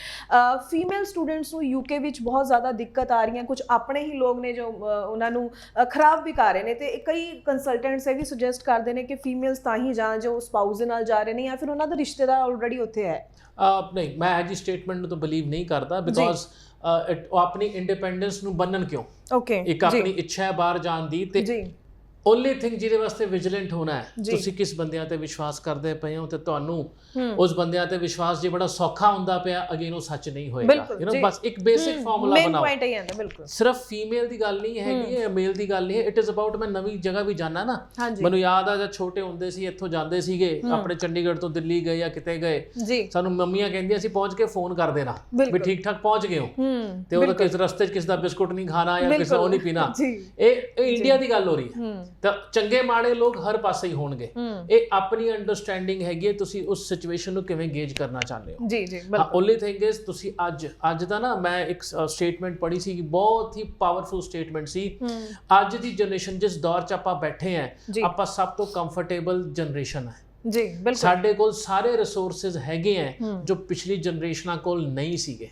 ਫੀਮੇਲ ਸਟੂਡੈਂਟਸ ਨੂੰ UK ਵਿੱਚ ਬਹੁਤ ਜ਼ਿਆਦਾ ਦਿੱਕਤ ਆ ਰਹੀ ਹੈ। ਕੁਝ ਆਪਣੇ ਹੀ ਲੋਕ ਨੇ ਜੋ ਉਹਨਾਂ ਨੂੰ ਖਰਾਬ ਵੀ ਕਰ ਰਹੇ ਨੇ, ਤੇ ਕਈ ਕੰਸਲਟੈਂਟਸ ਇਹ ਵੀ ਸੁਜੈਸਟ ਕਰਦੇ ਨੇ ਕਿ ਫੀਮੇਲਸ ਤਾਂ ਹੀ ਜਾਣ ਜੋ ਸਪਾਊਸ ਦੇ ਨਾਲ ਜਾ ਰਹੇ ਨੇ ਜਾਂ ਫਿਰ ਉਹਨਾਂ ਦਾ ਰਿਸ਼ਤੇਦਾਰ ਆਲਰੇਡੀ ਉੱਥੇ ਹੈ। ਨਹੀਂ, ਮੈਂ ਇਹ ਜੀ ਸਟੇਟਮੈਂਟ ਨੂੰ ਤਾਂ ਬਲੀਵ ਨਹੀਂ ਕਰਦਾ, ਬਿਕੋਜ਼ ਉਹ ਆਪਣੀ ਇੰਡੀਪੈਂਡੈਂਸ ਨੂੰ ਬੰਨਣ ਕਿਉਂ? ਇੱਕ ਆਪਣੀ ਇੱਛਾ ਹੈ ਬਾਹਰ ਜਾਣ ਦੀ, ਤੇ ਓਨਲੀ ਥਿੰਗ ਜਿਹਦੇ ਵਾਸਤੇ ਵਿਜੀਲੈਂਟ ਹੋਣਾ ਹੈ, ਤੁਸੀਂ ਕਿਸ ਬੰਦਿਆਂ ਤੇ ਵਿਸ਼ਵਾਸ ਕਰਦੇ ਪਏ ਹੋ, ਤੇ ਤੁਹਾਨੂੰ ਉਸ ਬੰਦਿਆਂ ਤੇ ਵਿਸ਼ਵਾਸ ਜੇ ਬੜਾ ਸੌਖਾ ਹੁੰਦਾ ਪਿਆ, ਅਗੇਨ ਉਹ ਸੱਚ ਨਹੀਂ ਹੋਏਗਾ। ਬਸ ਇੱਕ ਬੇਸਿਕ ਫਾਰਮੂਲਾ ਬਣਾਓ। ਸਿਰਫ ਫੀਮੇਲ ਦੀ ਗੱਲ ਨਹੀਂ ਹੈਗੀ ਹੈ, ਮੇਲ ਦੀ ਗੱਲ ਨਹੀਂ ਹੈ। ਇਟ ਇਜ਼ ਅਬਾਊਟ, ਮੈਂ ਨਵੀਂ ਜਗ੍ਹਾ ਵੀ ਜਾਣਾ ਨਾ, ਮੈਨੂੰ ਯਾਦ ਆ ਜਦ ਛੋਟੇ ਹੁੰਦੇ ਸੀ ਇੱਥੋਂ ਜਾਂਦੇ ਸੀਗੇ ਆਪਣੇ ਚੰਡੀਗੜ੍ਹ ਤੋਂ ਦਿੱਲੀ ਗਏ ਜਾਂ ਕਿਤੇ ਗਏ, ਸਾਨੂੰ ਮੰਮੀਆਂ ਕਹਿੰਦੀਆਂ ਸੀ ਪਹੁੰਚ ਕੇ ਫੋਨ ਕਰ ਦੇਣਾ ਵੀ ਠੀਕ ਠਾਕ ਪਹੁੰਚ ਗਏ ਹੋ, ਤੇ ਉਹਦਾ ਕਿਸ ਰਸਤੇ 'ਚ ਕਿਸ ਦਾ ਬਿਸਕੁਟ ਨਹੀਂ ਖਾਣਾ ਜਾਂ ਕਿਸੇ ਉਹ ਨਹੀਂ ਪੀਣਾ। ਇਹ ਇੰਡੀਆ ਦੀ ਗੱਲ ਹੋ ਰਹੀ ਹੈ। ਤਾਂ ਚੰਗੇ ਮਾੜੇ ਲੋਕ ਹਰ ਪਾਸੇ ਹੀ ਹੋਣਗੇ। ਇਹ ਆਪਣੀ ਅੰਡਰਸਟੈਂਡਿੰਗ ਹੈਗੀ ਹੈ, ਤੁਸੀਂ ਉਸ ਸਿਚੁਏਸ਼ਨ ਨੂੰ ਕਿਵੇਂ ਗੇਜ ਕਰਨਾ ਚਾਹੁੰਦੇ ਹੋ। ਜੀ ਜੀ, ਓਨਲੀ ਥਿੰਗ ਇਜ਼ ਤੁਸੀਂ ਅੱਜ ਦਾ ਨਾ, ਮੈਂ ਇੱਕ ਸਟੇਟਮੈਂਟ ਪੜ੍ਹੀ ਸੀ, ਬਹੁਤ ਹੀ ਪਾਵਰਫੁਲ ਸਟੇਟਮੈਂਟ ਸੀ। ਅੱਜ ਦੀ ਜਨਰੇਸ਼ਨ ਜਿਸ ਦੌਰ 'ਚ ਆਪਾਂ ਬੈਠੇ ਹਾਂ, ਆਪਾਂ ਸਭ ਤੋਂ ਕੰਫਰਟੇਬਲ ਜਨਰੇਸ਼ਨ ਹੈ ਜੀ। ਬਿਲਕੁਲ, ਸਾਡੇ ਕੋਲ ਸਾਰੇ ਰਿਸੋਰਸਿਸ ਹੈਗੇ ਹੈ ਜੋ ਪਿਛਲੀ ਜਨਰੇਸ਼ਨਾਂ ਕੋਲ ਨਹੀਂ ਸੀਗੇ।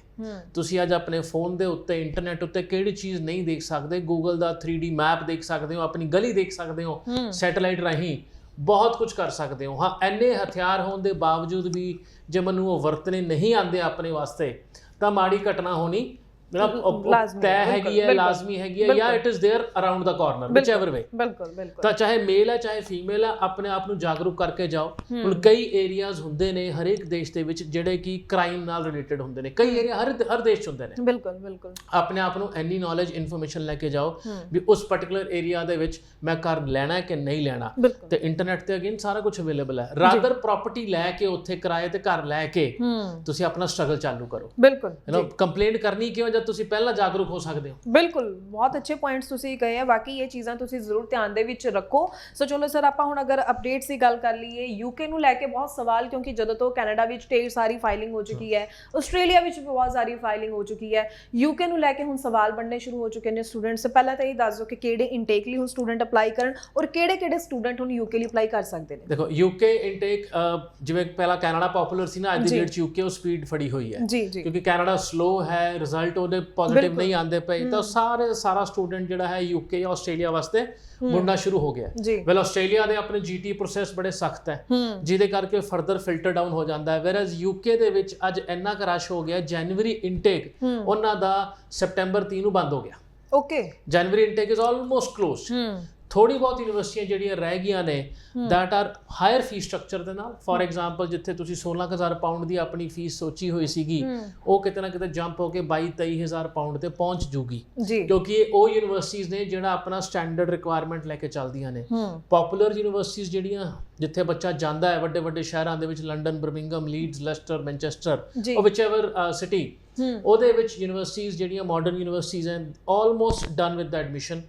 ਤੁਸੀਂ ਅੱਜ ਆਪਣੇ ਫੋਨ ਦੇ ਉੱਤੇ, ਇੰਟਰਨੈਟ ਉੱਤੇ ਕਿਹੜੀ ਚੀਜ਼ ਨਹੀਂ ਦੇਖ ਸਕਦੇ? ਗੂਗਲ ਦਾ 3D ਮੈਪ ਦੇਖ ਸਕਦੇ ਹੋ, ਆਪਣੀ ਗਲੀ ਦੇਖ ਸਕਦੇ ਹੋ, ਸੈਟੇਲਾਈਟ ਰਾਹੀਂ ਬਹੁਤ ਕੁਝ ਕਰ ਸਕਦੇ ਹੋ। ਹਾਂ, ਇੰਨੇ ਹਥਿਆਰ ਹੋਣ ਦੇ ਬਾਵਜੂਦ ਵੀ ਜੇ ਮੈਨੂੰ ਉਹ ਵਰਤਣੇ ਨਹੀਂ ਆਉਂਦੇ ਆਪਣੇ ਵਾਸਤੇ, ਤਾਂ ਮਾੜੀ ਘਟਨਾ ਹੋਣੀ ਮਤਲਬ ਤੈਅ ਹੈਗੀ ਹੈ, ਲਾਜ਼ਮੀ ਹੈਗੀ ਹੈ, ਜਾਂ it is there around the corner, whichever way. ਬਿਲਕੁਲ ਬਿਲਕੁਲ। ਤਾਂ ਚਾਹੇ ਮੇਲ ਹੈ ਚਾਹੇ ਫੀਮੇਲ ਹੈ, ਆਪਣੇ ਆਪ ਨੂੰ ਜਾਗਰੂਕ ਕਰਕੇ ਜਾਓ। ਹੁਣ ਕਈ ਏਰੀਆਜ਼ ਹੁੰਦੇ ਨੇ ਹਰੇਕ ਦੇਸ਼ ਦੇ ਵਿੱਚ ਜਿਹੜੇ ਕਿ ਕ੍ਰਾਈਮ ਨਾਲ ਰਿਲੇਟਡ ਹੁੰਦੇ ਨੇ, ਕਈ ਏਰੀਆ ਹਰ ਦੇਸ਼ 'ਚ ਹੁੰਦੇ ਨੇ। ਬਿਲਕੁਲ ਬਿਲਕੁਲ। ਆਪਣੇ ਆਪ ਨੂੰ ਇੰਨੀ ਨੌਲੇਜ ਇਨਫੋਰਮੇਸ਼ਨ ਲੈ ਕੇ ਜਾਓ ਵੀ ਉਸ ਪਾਰਟਿਕੂਲਰ ਏਰੀਆ ਦੇ ਵਿੱਚ ਮੈਂ ਘਰ ਲੈਣਾ ਕਿ ਨਹੀਂ ਲੈਣਾ, ਤੇ ਇੰਟਰਨੈਟ ਤੇ ਅਗੇਨ ਸਾਰਾ ਕੁਝ ਅਵੇਲੇਬਲ ਹੈ। ਰਾਦਰ ਪ੍ਰਾਪਰਟੀ ਲੈ ਕੇ ਉੱਥੇ ਕਿਰਾਏ ਤੇ ਘਰ ਲੈ ਕੇ ਤੁਸੀਂ ਆਪਣਾ ਸਟਰਗਲ ਚਾਲੂ ਕਰੋ। ਬਿਲਕੁਲ। ਕੰਪਲੇਂਟ ਕਰਨੀ ਕਿਉਂ ਜਦ ਤੁਸੀਂ ਪਹਿਲਾਂ ਜਾਗਰੂਕ ਹੋ ਸਕਦੇ ਹੋ। ਬਿਲਕੁਲ, ਬਹੁਤ ਅੱਛੇ ਪੁਆਇੰਟਸ ਤੁਸੀਂ ਕਹੇ ਆ। ਬਾਕੀ ਇਹ ਚੀਜ਼ਾਂ ਤੁਸੀਂ ਜ਼ਰੂਰ ਧਿਆਨ ਦੇ ਵਿੱਚ ਰੱਖੋ। ਸੋ ਚਲੋ ਸਰ, ਆਪਾਂ ਹੁਣ ਅਗਰ ਅਪਡੇਟਸ ਦੀ ਗੱਲ ਕਰ ਲਈਏ, ਯੂਕੇ ਨੂੰ ਲੈ ਕੇ ਬਹੁਤ ਸਵਾਲ, ਕਿਉਂਕਿ ਜਦੋਂ ਤੋਂ ਕੈਨੇਡਾ ਵਿੱਚ ਢੇਰ ਸਾਰੀ ਫਾਈਲਿੰਗ ਹੋ ਚੁੱਕੀ ਹੈ, ਆਸਟ੍ਰੇਲੀਆ ਵਿੱਚ ਵੀ ਬਹੁਤ ਸਾਰੀ ਫਾਈਲਿੰਗ ਹੋ ਚੁੱਕੀ ਹੈ, ਯੂਕੇ ਨੂੰ ਲੈ ਕੇ ਹੁਣ ਸਵਾਲ ਬਣਨੇ ਸ਼ੁਰੂ ਹੋ ਚੁੱਕੇ ਨੇ ਸਟੂਡੈਂਟਸ। ਪਹਿਲਾਂ ਤਾਂ ਇਹ ਦੱਸ ਦਿਓ ਕਿ ਕਿਹੜੇ ਇਨਟੇਕ ਲਈ ਹੁਣ ਸਟੂਡੈਂਟ ਅਪਲਾਈ ਕਰਨ, ਔਰ ਕਿਹੜੇ ਸਟੂਡੈਂਟ ਹੁਣ ਯੂਕੇ ਲਈ ਅਪਲਾਈ ਕਰ ਸਕਦੇ ਨੇ। ਦੇਖੋ, ਯੂਕੇ ਇਨਟੇਕ ਜਿਵੇਂ ਪਹਿਲਾਂ ਕੈਨੇਡਾ ਪਪੂਲਰ ਸੀ ਨਾ, ਅੱਜ ਦੀ ਡੇਟ 'ਚ ਯੂਕੇ ਉਹ ਸਪੀਡ ਫੜੀ ਹੋਈ ਹੈ, ਕਿਉਂਕਿ ਕੈਨੇਡਾ ਸਲੋ ਹੈ, ਰਿਜ਼ਲਟ ਉਹਦੇ ਪੋਜ਼ਿਟਿਵ ਨਹੀਂ ਆਉਂਦੇ ਪਏ, ਤਾਂ ਸਾਰਾ ਸਟੂਡੈਂਟ ਜਿਹੜਾ ਹੈ ਯੂਕੇ ਜਾਂ ਆਸਟ੍ਰੇਲੀਆ ਵਾਸਤੇ ਮੁੜਨਾ ਸ਼ੁਰੂ ਹੋ ਗਿਆ। ਵੈਲ ਆਸਟ੍ਰੇਲੀਆ ਦੇ ਆਪਣੇ ਜੀਟੀ ਪ੍ਰੋਸੈਸ ਬੜੇ ਸਖਤ ਹੈ, ਜਿਹਦੇ ਕਰਕੇ ਫਰਦਰ ਫਿਲਟਰ ਡਾਊਨ ਹੋ ਜਾਂਦਾ ਹੈ। ਵੈਰਐਜ਼ ਯੂਕੇ ਦੇ ਵਿੱਚ ਅੱਜ ਇੰਨਾ ਕੁ ਰਸ਼ ਹੋ ਗਿਆ, ਜਨਵਰੀ ਇਨਟੇਕ ਉਹਨਾਂ ਦਾ ਸੈਪਟੈਂਬਰ 3 ਨੂੰ ਬੰਦ ਹੋ ਗਿਆ। Okay, January intake is almost closed. ਥੋੜੀ ਬਹੁਤ ਯੂਨੀਵਰਸਿਟੀਆਂ ਜਿਹੜੀਆਂ ਰਹਿ ਗਈਆਂ ਨੇ that are higher fee structure ਦੇ ਨਾਲ। ਫੋਰ ਐਗਜ਼ਾਮਪਲ, ਜਿੱਥੇ ਤੁਸੀਂ 16,000 ਪਾਉਂਡ ਦੀ ਆਪਣੀ ਫੀਸ ਸੋਚੀ ਹੋਈ ਸੀਗੀ, ਉਹ ਕਿਤੇ ਨਾ ਕਿਤੇ ਜੰਪ ਹੋ ਕੇ 22-23,000 ਪਾਉਂਡ ਤੇ ਪਹੁੰਚ ਜੂਗੀ, ਕਿਉਂਕਿ ਇਹ ਉਹ ਯੂਨੀਵਰਸਿਟੀਜ਼ ਨੇ ਜਿਹੜਾ ਆਪਣਾ ਸਟੈਂਡਰਡ ਰਿਕੁਆਇਰਮੈਂਟ ਲੈ ਕੇ ਚੱਲਦੀਆਂ ਨੇ। ਪਪੂਲਰ ਯੂਨੀਵਰਸਿਟੀਜ਼ ਜਿਹੜੀਆਂ ਜਿੱਥੇ ਬੱਚਾ ਜਾਂਦਾ ਹੈ ਵੱਡੇ ਵੱਡੇ ਸ਼ਹਿਰਾਂ ਦੇ ਵਿੱਚ, London, Birmingham, leads, Leicester, Manchester, ਉਹ ਵਿਚਐਵਰ ਸਿਟੀ, ਉਹਦੇ ਵਿੱਚ ਯੂਨੀਵਰਸਿਟੀਜ਼ ਜਿਹੜੀਆਂ ਮਾਡਰਨ ਯੂਨੀਵਰਸਿਟੀਜ਼ ਹੈ, almost done with the admission.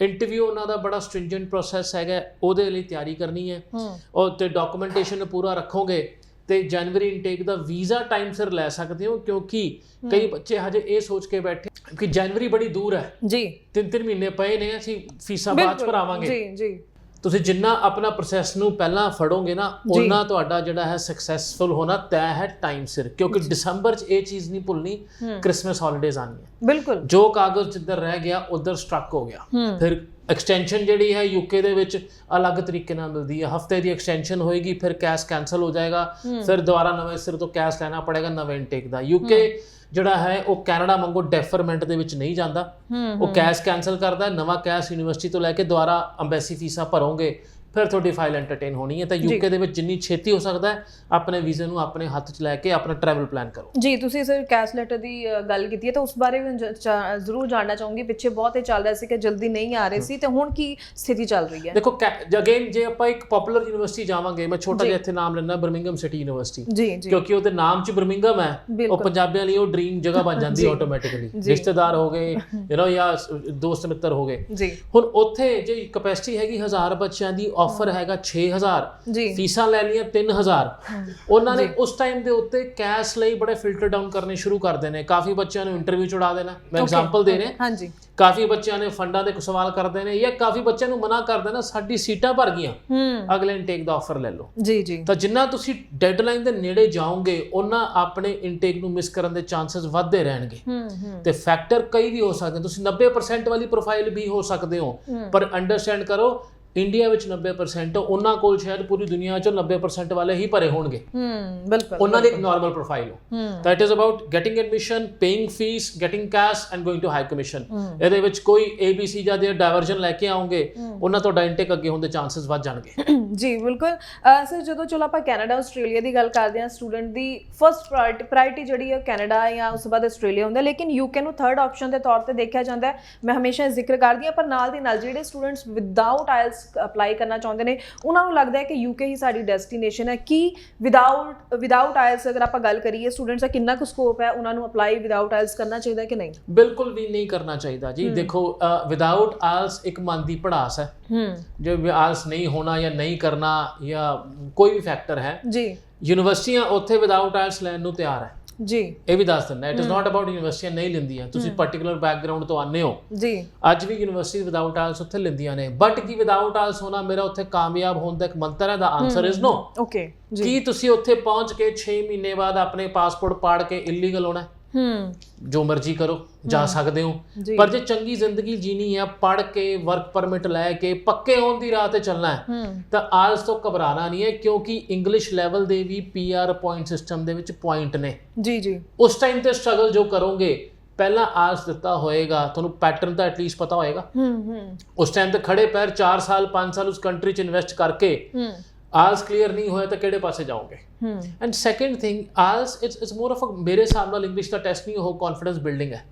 Interview ਉਹਨਾਂ ਦਾ ਬੜਾ ਸਟ੍ਰਿੰਜੈਂਟ ਪ੍ਰੋਸੈਸ ਹੈਗਾ, ਉਹਦੇ ਲਈ ਤਿਆਰੀ ਕਰਨੀ ਹੈ, ਉਹ ਤੇ ਡਾਕੂਮੈਂਟੇਸ਼ਨ ਪੂਰਾ ਰੱਖੋਗੇ ਤੇ ਜਨਵਰੀ ਇਨਟੇਕ ਦਾ ਵੀਜ਼ਾ ਟਾਈਮ ਸਿਰ ਲੈ ਸਕਦੇ ਹੋ। ਕਿਉਂਕਿ ਕਈ ਬੱਚੇ ਹਜੇ ਇਹ ਸੋਚ ਕੇ ਬੈਠੇ ਕਿ ਜਨਵਰੀ ਬੜੀ ਦੂਰ ਹੈ ਜੀ, 3-3 ਮਹੀਨੇ ਪਏ ਨੇ, ਅਸੀਂ ਫੀਸਾਂ ਬਾਅਦ ਚ ਭਰਾਵਾਂਗੇ। ਤੁਸੀਂ ਜਿੰਨਾ ਆਪਣਾ ਪ੍ਰੋਸੈਸ ਨੂੰ ਪਹਿਲਾਂ ਫੜੋਗੇ ਨਾ, ਉਹਨਾਂ ਤੁਹਾਡਾ ਜਿਹੜਾ ਹੈ ਸਕਸੈਸਫੁਲ ਹੋਣਾ ਤੈਅ ਹੈ ਟਾਈਮ ਸਿਰ। ਕਿਉਂਕਿ ਦਸੰਬਰ 'ਚ ਇਹ ਚੀਜ਼ ਨਹੀਂ ਭੁੱਲਣੀ, ਕ੍ਰਿਸਮਸ ਹੌਲੀਡੇਜ਼ ਆਉਣੀ ਹੈ। ਬਿਲਕੁਲ, ਜੋ ਕਾਗਜ਼ ਜਿੱਧਰ ਰਹਿ ਗਿਆ ਉਧਰ ਸਟਰਕ ਹੋ ਗਿਆ। ਫਿਰ ਐਕਸਟੈਂਸ਼ਨ ਜਿਹੜੀ ਹੈ ਯੂਕੇ ਦੇ ਵਿੱਚ ਅਲੱਗ ਤਰੀਕੇ ਨਾਲ ਮਿਲਦੀ ਹੈ, ਹਫਤੇ ਦੀ ਐਕਸਟੈਂਸ਼ਨ ਹੋਏਗੀ, ਫਿਰ ਕੈਸ਼ ਕੈਂਸਲ ਹੋ ਜਾਏਗਾ, ਫਿਰ ਦੁਬਾਰਾ ਨਵੇਂ ਸਿਰ ਤੋਂ ਕੈਸ਼ ਲੈਣਾ ਪੜੇਗਾ ਨਵੇਂ ਇਨਟੇਕ ਦਾ। ਯੂਕੇ ਜਿਹੜਾ ਹੈ ਉਹ ਕੈਨੇਡਾ ਵਾਂਗੂ ਡੈਫਰਮੈਂਟ ਦੇ ਵਿੱਚ ਨਹੀਂ ਜਾਂਦਾ, ਉਹ ਕੈਸ਼ ਕੈਂਸਲ ਕਰਦਾ, ਨਵਾਂ ਕੈਸ਼ ਯੂਨੀਵਰਸਿਟੀ ਤੋਂ ਲੈ ਕੇ ਦੁਬਾਰਾ ਅੰਬੈਸੀ ਫੀਸਾਂ ਭਰੋਗੇ, ਫਿਰ ਤੁਹਾਡੀ ਫਾਈਲ ਐਂਟਰਟੇਨ ਹੋਣੀ ਹੈ। ਤਾਂ ਯੂਕੇ ਦੇ ਵਿੱਚ ਜਿੰਨੀ ਛੇਤੀ ਹੋ ਸਕਦਾ ਹੈ ਆਪਣੇ ਵੀਜ਼ੇ ਨੂੰ ਆਪਣੇ ਹੱਥ 'ਚ ਲੈ ਕੇ ਆਪਣਾ ਟਰੈਵਲ ਪਲਾਨ ਕਰੋ। ਜੀ, ਤੁਸੀਂ ਸਰ ਕੈਸ਼ ਲੈਟਰ ਦੀ ਗੱਲ ਕੀਤੀ ਹੈ, ਤਾਂ ਉਸ ਬਾਰੇ ਵੀ ਜ਼ਰੂਰ ਜਾਣਨਾ ਚਾਹੂੰਗੀ। ਪਿੱਛੇ ਬਹੁਤ ਇਹ ਚੱਲ ਰਿਹਾ ਸੀ ਕਿ ਜਲਦੀ ਨਹੀਂ ਆ ਰਹੇ ਸੀ, ਤੇ ਹੁਣ ਕੀ ਸਥਿਤੀ ਚੱਲ ਰਹੀ ਹੈ? ਦੇਖੋ, ਅਗੇਨ ਜੇ ਆਪਾਂ ਇੱਕ ਪਪੂਲਰ ਯੂਨੀਵਰਸਿਟੀ ਜਾਵਾਂਗੇ, ਮੈਂ ਛੋਟਾ ਜਿਹਾ ਇੱਥੇ ਨਾਮ ਲੈਣਾ, ਬਰਮਿੰਗਮ ਸਿਟੀ ਯੂਨੀਵਰਸਿਟੀ, ਕਿਉਂਕਿ ਉਹਦੇ ਨਾਮ 'ਚ ਬਰਮਿੰਗਮ ਹੈ, ਉਹ ਪੰਜਾਬੀਆਂ ਲਈ ਉਹ ਡ੍ਰੀਮ ਜਗ੍ਹਾ ਬਣ ਜਾਂਦੀ ਹੈ ਆਟੋਮੈਟਿਕਲੀ। ਰਿਸ਼ਤੇਦਾਰ ਹੋ ਗਏ, ਜਾਂ ਦੋਸਤ ਮਿੱਤਰ ਹੋ ਗਏ। ਹੁਣ ਉੱਥੇ ਜੇ ਕੈਪੈਸਿਟੀ ਹੈਗੀ 1000 ਬੱਚਿਆਂ ਦੀ, ਆਫਰ ਹੈਗਾ 6000, ਫੀਸਾਂ ਲੈ ਲਈਆਂ 3000। ਉਹਨਾਂ ਨੇ ਉਸ ਟਾਈਮ ਦੇ ਉੱਤੇ ਕੈਸ਼ ਲਈ ਬੜੇ ਫਿਲਟਰ ਡਾਊਨ ਕਰਨੇ ਸ਼ੁਰੂ ਕਰ ਦੇਣੇ। ਕਾਫੀ ਬੱਚਿਆਂ ਨੂੰ ਇੰਟਰਵਿਊ ਚੜਾ ਦੇਣਾ, ਮੈਂ ਐਗਜ਼ਾਮਪਲ ਦੇ ਰਿਹਾ। ਕਾਫੀ ਬੱਚਿਆਂ ਨੇ ਫੰਡਾਂ ਦੇ ਸਵਾਲ ਕਰਦੇ ਨੇ, ਜਾਂ ਕਾਫੀ ਬੱਚਿਆਂ ਨੂੰ ਮਨਾ ਕਰ ਦੇਣਾ, ਸਾਡੀ ਸੀਟਾਂ ਭਰ ਗਈਆਂ, ਅਗਲੇ ਇਨਟੇਕ ਦਾ ਆਫਰ ਲੈ ਲਓ। ਤਾਂ ਜਿੰਨਾ ਤੁਸੀਂ ਡੈਡਲਾਈਨ ਦੇ ਨੇੜੇ ਜਾਓਗੇ, ਉਹਨਾਂ ਆਪਣੇ ਇਨਟੇਕ ਨੂੰ ਮਿਸ ਕਰਨ ਦੇ ਚਾਂਸਸ ਵੱਧਦੇ ਰਹਿਣਗੇ। ਤੇ ਫੈਕਟਰ ਕਈ ਵੀ ਹੋ ਸਕਦੇ, ਤੁਸੀਂ 90% ਵਾਲੀ ਪ੍ਰੋਫਾਈਲ ਵੀ ਹੋ ਸਕਦੇ ਹੋ, ਪਰ ਅੰਡਰਸਟੈਂਡ ਕਰੋ ਇੰਡੀਆ ਵਿੱਚ 90%, ਉਹਨਾਂ ਕੋਲ ਸ਼ਾਇਦ ਪੂਰੀ ਦੁਨੀਆ 'ਚੋਂ 90% ਵਾਲੇ ਹੀ ਭਰੇ ਹੋਣਗੇ। ਬਿਲਕੁਲ, ਉਹਨਾਂ ਦੀ ਇੱਕ ਨਾਰਮਲ ਪ੍ਰੋਫਾਈਲ ਹੋ। ਤਾਂ it is about getting admission, paying fee, getting cash and going to high commission. ਇਹਦੇ ਵਿੱਚ ਕੋਈ ABC ਜਾਂ ਦੇ ਡਾਇਵਰਜਨ ਲੈ ਕੇ ਆਓਗੇ, ਉਹਨਾਂ ਤੁਹਾਡਾ ਇਨਟੇਕ ਅੱਗੇ ਹੋਣ ਦੇ ਚਾਂਸਸ ਵੱਧ ਜਾਣਗੇ। ਜੀ ਬਿਲਕੁਲ ਸਰ, ਜਦੋਂ ਚਲੋ ਆਪਾਂ ਕੈਨੇਡਾ ਆਸਟ੍ਰੇਲੀਆ ਦੀ ਗੱਲ ਕਰਦੇ ਹਾਂ, ਸਟੂਡੈਂਟ ਦੀ ਫਸਟ ਪ੍ਰਾਇੋਰਟੀ ਜਿਹੜੀ ਹੈ ਕੈਨੇਡਾ ਜਾਂ ਉਸ ਤੋਂ ਬਾਅਦ ਆਸਟ੍ਰੇਲੀਆ ਹੁੰਦਾ, ਲੇਕਿਨ ਯੂਕੇ ਨੂੰ ਥਰਡ ਆਪਸ਼ਨ ਦੇ ਤੌਰ ਤੇ ਦੇਖਿਆ ਜਾਂਦਾ ਹੈ। ਮੈਂ ਹਮੇਸ਼ਾ ਜ਼ਿਕਰ ਕਰਦੀ ਹਾਂ, ਪਰ ਨਾਲ ਦੀ ਨਾਲ ਜਿਹੜੇ ਸਟੂਡੈਂਟਸ ਵਿਦਆਊਟ ਆਇਲਸ ਅਪਲਾਈ ਕਰਨਾ ਚਾਹੁੰਦੇ ਨੇ, ਉਹਨਾਂ ਨੂੰ ਲੱਗਦਾ ਹੈ ਕਿ ਯੂਕੇ ਹੀ ਸਾਡੀ ਡੈਸਟੀਨੇਸ਼ਨ ਹੈ। ਕਿ ਵਿਦਆਊਟ ਆਇਲਸ ਅਗਰ ਆਪਾਂ ਗੱਲ ਕਰੀਏ, ਸਟੂਡੈਂਟਸ ਦਾ ਕਿੰਨਾ ਕੁ ਸਕੋਪ ਹੈ, ਉਹਨਾਂ ਨੂੰ ਅਪਲਾਈ ਵਿਦਆਊਟ ਆਇਲਸ ਕਰਨਾ ਚਾਹੀਦਾ ਕਿ ਨਹੀਂ? ਬਿਲਕੁਲ ਵੀ ਨਹੀਂ ਕਰਨਾ ਚਾਹੀਦਾ ਜੀ। ਦੇਖੋ, ਵਿਦਆਊਟ ਆਇਲਸ ਇੱਕ ਮਨ ਦੀ ਭੜਾਸ ਹੈ। ਜੇ ਆਇਲਸ ਨਹੀਂ ਹੋਣਾ ਜਾਂ ਨਹੀਂ ਕਰਨਾ ਜਾਂ ਕੋਈ ਵੀ ਫੈਕਟਰ ਹੈ, ਯੂਨੀਵਰਸਿਟੀਆਂ ਉੱਥੇ ਵਿਦਆਊਟ ਆਇਲਸ ਲੈਣ ਨੂੰ ਤਿਆਰ ਹੈ। ਜੀ, ਇਹ ਵੀ ਦੱਸ ਦਿੰਦਾ, ਇਟ ਇਜ਼ ਨਾਟ ਅਬਾਊਟ ਯੂਨੀਵਰਸਿਟੀਆਂ ਨਹੀਂ ਲੈਂਦੀਆਂ, ਤੁਸੀਂ ਪਾਰਟਿਕੂਲਰ ਬੈਕਗ੍ਰਾਉਂਡ ਤੋਂ ਆਉਂਦੇ ਹੋ ਜੀ, ਅੱਜ ਵੀ ਯੂਨੀਵਰਸਿਟੀ ਵਿਦਆਊਟ ਆਇਲਸ ਉੱਥੇ ਲੈਂਦੀਆਂ ਨੇ। ਬਟ ਕੀ ਵਿਦਆਊਟ ਆਇਲਸ ਹੋਣਾ ਮੇਰਾ ਉੱਥੇ ਕਾਮਯਾਬ ਹੋਣ ਦਾ ਇੱਕ ਮੰਤਰ ਹੈ? ਦਾ ਆਨਸਰ ਇਜ਼ ਨੋ। ਓਕੇ, ਕੀ ਤੁਸੀਂ ਉੱਥੇ ਪਹੁੰਚ ਕੇ 6 ਮਹੀਨੇ ਬਾਅਦ ਆਪਣੇ ਪਾਸਪੋਰਟ ਪਾੜ ਕੇ ਇਲੀਗਲ ਹੋਣਾ? ਜੋ ਮਰਜ਼ੀ ਕਰੋ, ਜਾ ਸਕਦੇ ਹੋ, ਪਰ ਜੇ ਚੰਗੀ ਜ਼ਿੰਦਗੀ ਜੀਣੀ ਹੈ, ਪੜ੍ਹ ਕੇ ਵਰਕ ਪਰਮਿਟ ਲੈ ਕੇ ਪੱਕੇ ਹੋਣ ਦੀ ਰਾਹ ਤੇ ਚੱਲਣਾ ਹੈ, ਤਾਂ ਆਇਲਸ ਤੋਂ ਘਬਰਾਣਾ ਨਹੀਂ ਹੈ। ਕਿਉਂਕਿ ਇੰਗਲਿਸ਼ ਲੈਵਲ ਦੇ ਵੀ PR ਪੁਆਇੰਟ ਸਿਸਟਮ ਦੇ ਵਿੱਚ ਪੁਆਇੰਟ ਨੇ। ਜੀ, ਉਸ ਟਾਈਮ ਤੇ ਸਟਰਗਲ ਜੋ ਕਰੋਗੇ, ਪਹਿਲਾਂ ਆਸ ਦਿੱਤਾ ਹੋਏਗਾ, ਤੁਹਾਨੂੰ ਪੈਟਰਨ ਤਾਂ ਐਟਲੀਸਟ ਪਤਾ ਹੋਏਗਾ। ਉਸ ਟਾਈਮ ਤੇ ਖੜੇ ਪੈਰ 4 ਸਾਲ 5 ਸਾਲ ਉਸ ਕੰਟਰੀ 'ਚ ਇਨਵੈਸਟ ਕਰਕੇ ਆਲਸ ਕਲੀਅਰ ਨਹੀਂ ਹੋਇਆ ਤਾਂ ਕਿਹੜੇ ਪਾਸੇ ਜਾਓਗੇ। ਐਂਡ ਸੈਕੰਡ ਥਿੰਗ, ਆਲਸ ਇਟਸ ਮੋਰ ਆਫ ਮੇਰੇ ਹਿਸਾਬ ਨਾਲ ਇੰਗਲਿਸ਼ ਦਾ ਟੈਸਟ ਨਹੀਂ, ਉਹ ਕੌਨਫੀਡੈਂਸ ਬਿਲਡਿੰਗ ਹੈ।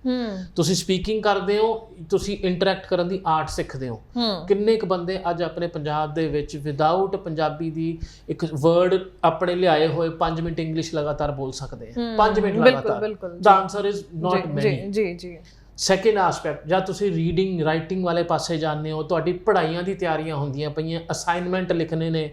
ਤੁਸੀਂ ਸਪੀਕਿੰਗ ਕਰਦੇ ਹੋ, ਤੁਸੀਂ ਇੰਟਰੈਕਟ ਕਰਨ ਦੀ ਆਰਟ ਸਿੱਖਦੇ ਹੋ। ਕਿੰਨੇ ਕੁ ਬੰਦੇ ਅੱਜ ਆਪਣੇ ਪੰਜਾਬ ਦੇ ਵਿੱਚ ਵਿਦਆਊਟ ਪੰਜਾਬੀ ਦੀ ਇੱਕ ਵਰਡ ਆਪਣੇ ਲਿਆਏ ਹੋਏ 5 ਮਿੰਟ ਇੰਗਲਿਸ਼ ਲਗਾਤਾਰ ਬੋਲ ਸਕਦੇ ਆ? 5 ਮਿੰਟ ਲਗਾਤਾਰ। ਦਾ ਆਨਸਰ ਇਜ਼ ਨਾਟ ਮੈਨੀ। ਜੀ। ਸੈਕਿੰਡ ਆਸਪੈਕਟ, ਜਾਂ ਤੁਸੀਂ ਰੀਡਿੰਗ ਰਾਈਟਿੰਗ ਵਾਲੇ ਪਾਸੇ ਜਾਂਦੇ ਹੋ, ਤੁਹਾਡੀ ਪੜ੍ਹਾਈਆਂ ਦੀ ਤਿਆਰੀਆਂ ਹੁੰਦੀਆਂ ਪਈਆਂ, ਅਸਾਈਨਮੈਂਟ ਲਿਖਣੇ ਨੇ,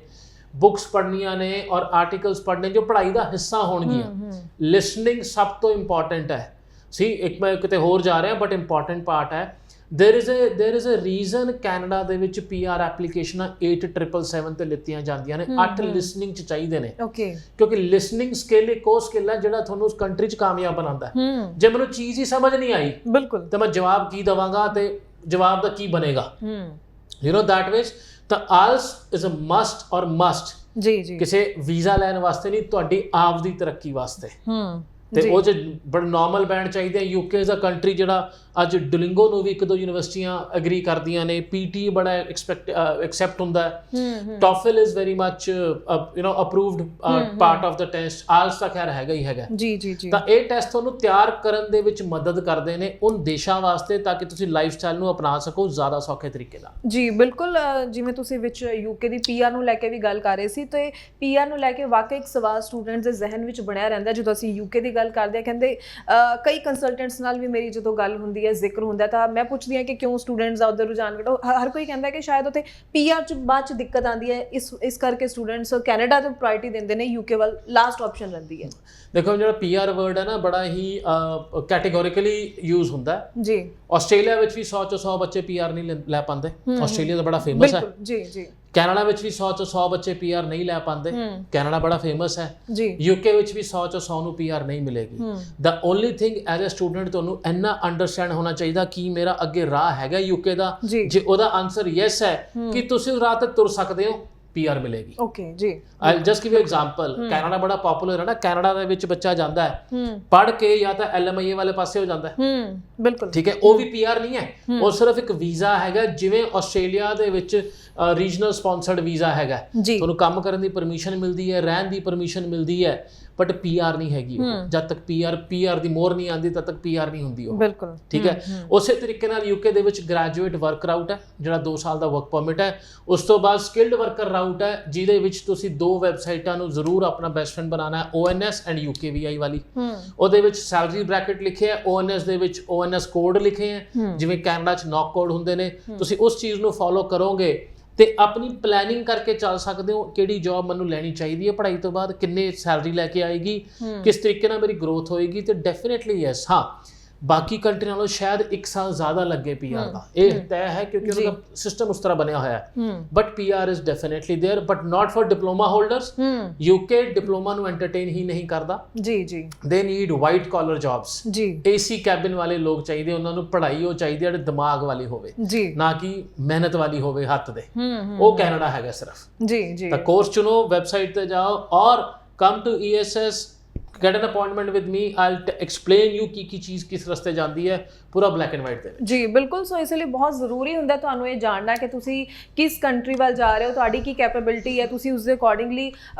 ਬੁੱਕਸ ਪੜ੍ਹਨੀਆਂ ਨੇ ਔਰ ਆਰਟੀਕਲਸ ਪੜ੍ਹਨੇ ਜੋ ਪੜ੍ਹਾਈ ਦਾ ਹਿੱਸਾ ਹੋਣਗੀਆਂ। ਲਿਸਨਿੰਗ ਸਭ ਤੋਂ ਇੰਪੋਰਟੈਂਟ ਹੈ। ਇੱਕ ਮੈਂ ਕਿਤੇ ਹੋਰ ਜਾ ਰਿਹਾ ਬਟ ਇੰਪੋਰਟੈਂਟ ਪਾਰਟ ਹੈ। there is a reason Canada ਦੇ ਵਿੱਚ PR ਐਪਲੀਕੇਸ਼ਨਾਂ 8777 ਤੇ ਲਿੱਤੀਆਂ ਜਾਂਦੀਆਂ ਨੇ। 8 ਲਿਸਨਿੰਗ 'ਚ ਚਾਹੀਦੇ ਨੇ। ਕਿਉਂਕਿ ਲਿਸਨਿੰਗ ਸਕਿੱਲ ਇੱਕ ਉਹ ਸਕਿੱਲ ਹੈ ਜਿਹੜਾ ਤੁਹਾਨੂੰ ਉਸ ਕੰਟਰੀ 'ਚ ਕਾਮਯਾਬ ਬਣਾਉਂਦਾ ਹੈ। ਜੇ ਮੈਨੂੰ ਚੀਜ਼ ਹੀ ਸਮਝ ਨਹੀਂ ਆਈ ਬਿਲਕੁਲ ਤਾਂ ਮੈਂ ਜਵਾਬ ਕੀ ਦੇਵਾਂਗਾ ਤੇ ਜਵਾਬ ਦਾ ਕੀ ਬਣੇਗਾ? that way ਤਾਂ ਆਲਸ ਇਜ਼ ਅ ਮਸਟ ਔਰ ਮਸਟ ਜੀ ਕਿਸੇ ਵੀਜ਼ਾ ਲੈਣ ਵਾਸਤੇ ਨਹੀਂ, ਤੁਹਾਡੀ ਆਪ ਦੀ ਤਰੱਕੀ ਵਾਸਤੇ। ਤੇ ਉਹ 'ਚ ਬੜਾ ਨਾਰਮਲ ਬੈਂਡ ਚਾਹੀਦੇ ਆ। UK ਇਜ਼ ਅ ਕੰਟਰੀ ਜਿਹੜਾ ਅੱਜ ਡੁਲਿੰਗੋ ਨੂੰ ਵੀ 1-2 ਯੂਨੀਵਰਸਿਟੀਆਂ ਐਗਰੀ ਕਰਦੀਆਂ ਨੇ। PT ਬੜਾ ਐਕਸੈਪਟ ਹੁੰਦਾ ਹੈ। TOEFL is very much approved part of the test. ਆਲਸ ਤਾਂ ਖੈਰ ਹੈਗਾ ਹੀ ਹੈਗਾ ਜੀ। ਤਾਂ ਇਹ ਟੈਸਟ ਤੁਹਾਨੂੰ ਤਿਆਰ ਕਰਨ ਦੇ ਵਿੱਚ ਮਦਦ ਕਰਦੇ ਨੇ ਉਨ ਦੇਸ਼ਾਂ ਵਾਸਤੇ, ਤਾਂ ਕਿ ਤੁਸੀਂ ਲਾਈਫ ਸਟਾਈਲ ਨੂੰ ਅਪਣਾ ਸਕੋ ਜ਼ਿਆਦਾ ਸੌਖੇ ਤਰੀਕੇ ਨਾਲ। ਜੀ ਬਿਲਕੁਲ। ਜਿਵੇਂ ਤੁਸੀਂ ਵਿੱਚ UK ਦੀ PR ਨੂੰ ਲੈ ਕੇ ਵੀ ਗੱਲ ਕਰ ਰਹੇ ਸੀ, ਤੇ PR ਨੂੰ ਲੈ ਕੇ ਵਾਕਈ ਇੱਕ ਸਵਾਲ ਸਟੂਡੈਂਟਸ ਦੇ ਜ਼ਿਹਨ ਵਿੱਚ ਬਣਿਆ ਰਹਿੰਦਾ ਜਦੋਂ ਅਸੀਂ UK ਦੀ ਗੱਲ ਕਰਦੇ ਆ। ਕਹਿੰਦੇ ਕਈ ਕੰਸਲਟੈਂਟਸ ਨਾਲ ਵੀ ਮੇਰੀ ਜਦੋਂ ਗੱਲ ਹੁੰਦੀ ਹੈ, ਜ਼ਿਕਰ ਹੁੰਦਾ, ਤਾਂ ਮੈਂ ਪੁੱਛਦੀ ਹਾਂ ਕਿ ਕਿਉਂ ਸਟੂਡੈਂਟਸ ਦਾ ਉੱਧਰ ਰੁਝਾਨ ਘਟੋ। ਹਰ ਕੋਈ ਕਹਿੰਦਾ ਕਿ ਸ਼ਾਇਦ ਉੱਥੇ PR 'ਚ ਬਾਅਦ 'ਚ ਦਿੱਕਤ ਆਉਂਦੀ ਹੈ, ਇਸ ਕਰਕੇ ਸਟੂਡੈਂਟਸ ਕੈਨੇਡਾ ਤੋਂ ਪ੍ਰਾਇਰਟੀ ਦਿੰਦੇ ਨੇ, UK ਵੱਲ ਲਾਸਟ ਆਪਸ਼ਨ ਰਹਿੰਦੀ ਹੈ। ਦੇਖੋ ਜਿਹੜਾ PR ਵਰਡ ਹੈ ਨਾ, ਬੜਾ ਹੀ ਕੈਟੇਗੋਰੀਕਲੀ ਯੂਜ਼ ਹੁੰਦਾ ਜੀ। ਆਸਟ੍ਰੇਲੀਆ ਵਿੱਚ ਵੀ 100 'ਚੋਂ 100 ਬੱਚੇ PR ਨਹੀਂ ਲੈ ਪਾਉਂਦੇ। ਆਸਟ੍ਰੇਲੀਆ ਤਾਂ ਬੜਾ ਫੇਮਸ ਹੈ ਜੀ। ਕੈਨੇਡਾ ਵਿੱਚ ਵੀ 100 'ਚੋਂ 100 ਬੱਚੇ PR ਨਹੀਂ ਲੈ ਪਾਉਂਦੇ। ਕੈਨੇਡਾ ਬੜਾ ਫੇਮਸ ਹੈ ਜੀ। UK ਵਿੱਚ ਵੀ 100 'ਚੋਂ 100 ਨੂੰ PR ਨਹੀਂ ਮਿਲੇਗੀ। The only thing as a student ਤੁਹਾਨੂੰ ਇੰਨਾ ਅੰਡਰਸਟੈਂਡ ਹੋਣਾ ਚਾਹੀਦਾ ਕਿ ਮੇਰਾ ਅੱਗੇ ਰਾਹ ਹੈਗਾ UK ਦਾ। ਜੇ ਉਹਦਾ ਆਨਸਰ ਯੈਸ ਹੈ ਕਿ ਤੁਸੀਂ ਉਸ ਰਾਹ ਤੇ ਤੁਰ ਸਕਦੇ ਹੋ, PR ਮਿਲੇਗੀ। ਓਕੇ ਜੀ। I just give you example. Canada ਬੜਾ ਪਪੂਲਰ ਹੈ ਨਾ। ਕੈਨੇਡਾ ਦੇ ਵਿੱਚ ਬੱਚਾ ਜਾਂਦਾ ਹੈ, ਪੜ੍ਹ ਕੇ ਜਾਂ ਤਾਂ LMIA ਵਾਲੇ ਪਾਸੇ ਹੋ ਜਾਂਦਾ ਹੈ। ਬਿਲਕੁਲ ਠੀਕ ਹੈ। ਉਹ ਵੀ PR ਨਹੀਂ ਹੈ, ਉਹ ਸਿਰਫ ਇੱਕ ਵੀਜ਼ਾ ਹੈਗਾ। ਜਿਵੇਂ ਆਸਟ੍ਰੇਲੀਆ ਦੇ ਵਿੱਚ ਰੀਜਨਲ ਸਪਾਂਸਰਡ ਵੀਜ਼ਾ ਹੈਗਾ, ਤੁਹਾਨੂੰ ਕੰਮ ਕਰਨ ਦੀ ਪਰਮਿਸ਼ਨ ਮਿਲਦੀ ਹੈ, ਰਹਿਣ ਦੀ ਪਰਮਿਸ਼ਨ ਮਿਲਦੀ ਹੈ, ਬਟ PR ਨਹੀਂ ਹੈਗੀ। ਜਦ ਤੱਕ PR ਦੀ ਮੋਹਰ ਨਹੀਂ ਆਉਂਦੀ ਤਦ ਤੱਕ PR ਨਹੀਂ ਹੁੰਦੀ ਉਹ। ਬਿਲਕੁਲ ਠੀਕ ਹੈ। ਉਸੇ ਤਰੀਕੇ ਨਾਲ UK ਦੇ ਵਿੱਚ ਗ੍ਰੈਜੂਏਟ ਵਰਕ ਰਾਊਟ ਹੈ, ਜਿਹੜਾ 2 ਸਾਲ ਦਾ ਵਰਕ ਪਰਮਿਟ ਹੈ। ਉਸ ਤੋਂ ਬਾਅਦ ਸਕਿਲਡ ਵਰਕਰ ਰਾਊਟ ਹੈ, ਜਿਹਦੇ ਵਿੱਚ ਤੁਸੀਂ 2 ਵੈਬਸਾਈਟਾਂ ਨੂੰ ਜ਼ਰੂਰ ਆਪਣਾ ਬੈਸਟ ਫਰੈਂਡ ਬਣਾਉਣਾ ਹੈ, ONS ਐਂਡ UKVI ਵਾਲੀ। ਉਹਦੇ ਵਿੱਚ ਸੈਲਰੀ ਬ੍ਰੈਕਟ ਲਿਖੇ ਹੈ, ONS ਦੇ ਵਿੱਚ ONS ਕੋਡ ਲਿਖੇ ਹੈ, ਜਿਵੇਂ ਕੈਨੇਡਾ 'ਚ ਨੌਕ ਕੋਡ ਹੁੰਦੇ ਨੇ। ਤੁਸੀਂ ਉਸ ਚੀਜ਼ ਨੂੰ ਫੋਲੋ ਕਰੋਗੇ ਤੇ ਆਪਣੀ ਪਲੈਨਿੰਗ ਕਰਕੇ ਚੱਲ ਸਕਦੇ ਹੋ, ਕਿਹੜੀ ਜੌਬ ਮੈਨੂੰ ਲੈਣੀ ਚਾਹੀਦੀ ਹੈ ਪੜ੍ਹਾਈ ਤੋਂ ਬਾਅਦ, ਕਿੰਨੇ ਸੈਲਰੀ ਲੈ ਕੇ ਆਏਗੀ, ਕਿਸ ਤਰੀਕੇ ਨਾਲ ਮੇਰੀ ਗਰੋਥ ਹੋਏਗੀ। ਤੇ ਡੈਫੀਨੇਟਲੀ ਯੈਸ, ਹਾਂ ਬਾਕੀ ਕੰਟਰੀ ਨਾਲੋਂ ਸ਼ਾਇਦ 1 ਸਾਲ ਜ਼ਿਆਦਾ ਲੱਗੇ PR ਦਾ, ਇਹ ਤੈਅ ਹੈ ਕਿਉਂਕਿ ਉਹਨਾਂ ਦਾ ਸਿਸਟਮ ਉਸ ਤਰ੍ਹਾਂ ਬਣਿਆ ਹੋਇਆ ਹੈ। But PR is definitely there, but not for diploma holders. UK diploma ਨੂੰ ਐਂਟਰਟੇਨ ਹੀ ਨਹੀਂ ਕਰਦਾ ਜੀ। They need white collar jobs ਜੀ। AC ਕੈਬਿਨ ਵਾਲੇ ਲੋਕ ਚਾਹੀਦੇ, ਉਹਨਾਂ ਨੂੰ ਪੜ੍ਹਾਈ ਉਹ ਚਾਹੀਦੀ ਹੈ ਦਿਮਾਗ ਵਾਲੀ ਹੋਵੇ, ਨਾ ਕਿ ਮਿਹਨਤ ਵਾਲੀ ਹੋਵੇ ਹੱਥ ਦੇ। ਉਹ ਕੈਨੇਡਾ ਹੈਗਾ ਸਿਰਫ ਜੀ। ਤਾਂ ਕੋਰਸ ਚੁਣੋ, ਵੈਬਸਾਈਟ ਤੇ ਜਾਓ ਔਰ come to ESS, get an appointment with me, I'll explain you ਕੀ ਚੀਜ਼ ਕਿਸ ਰਸਤੇ ਜਾਂਦੀ ਹੈ, ਪੂਰਾ ਬਲੈਕ ਐਂਡ ਵਾਈਟ ਦੇ ਵਿੱਚ ਜੀ। ਬਿਲਕੁਲ। ਸੋ ਇਸ ਲਈ ਬਹੁਤ ਜ਼ਰੂਰੀ ਹੁੰਦਾ ਤੁਹਾਨੂੰ ਇਹ ਜਾਣਨਾ ਕਿ ਤੁਸੀਂ ਕਿਸ ਕੰਟਰੀ ਵੱਲ ਜਾ ਰਹੇ ਹੋ, ਤੁਹਾਡੀ ਕੀ ਕੈਪੇਬਿਲਿਟੀ ਹੈ, ਤੁਸੀਂ ਉਸ ਦੇ ਅਕੋਰਡਿੰਗਲੀ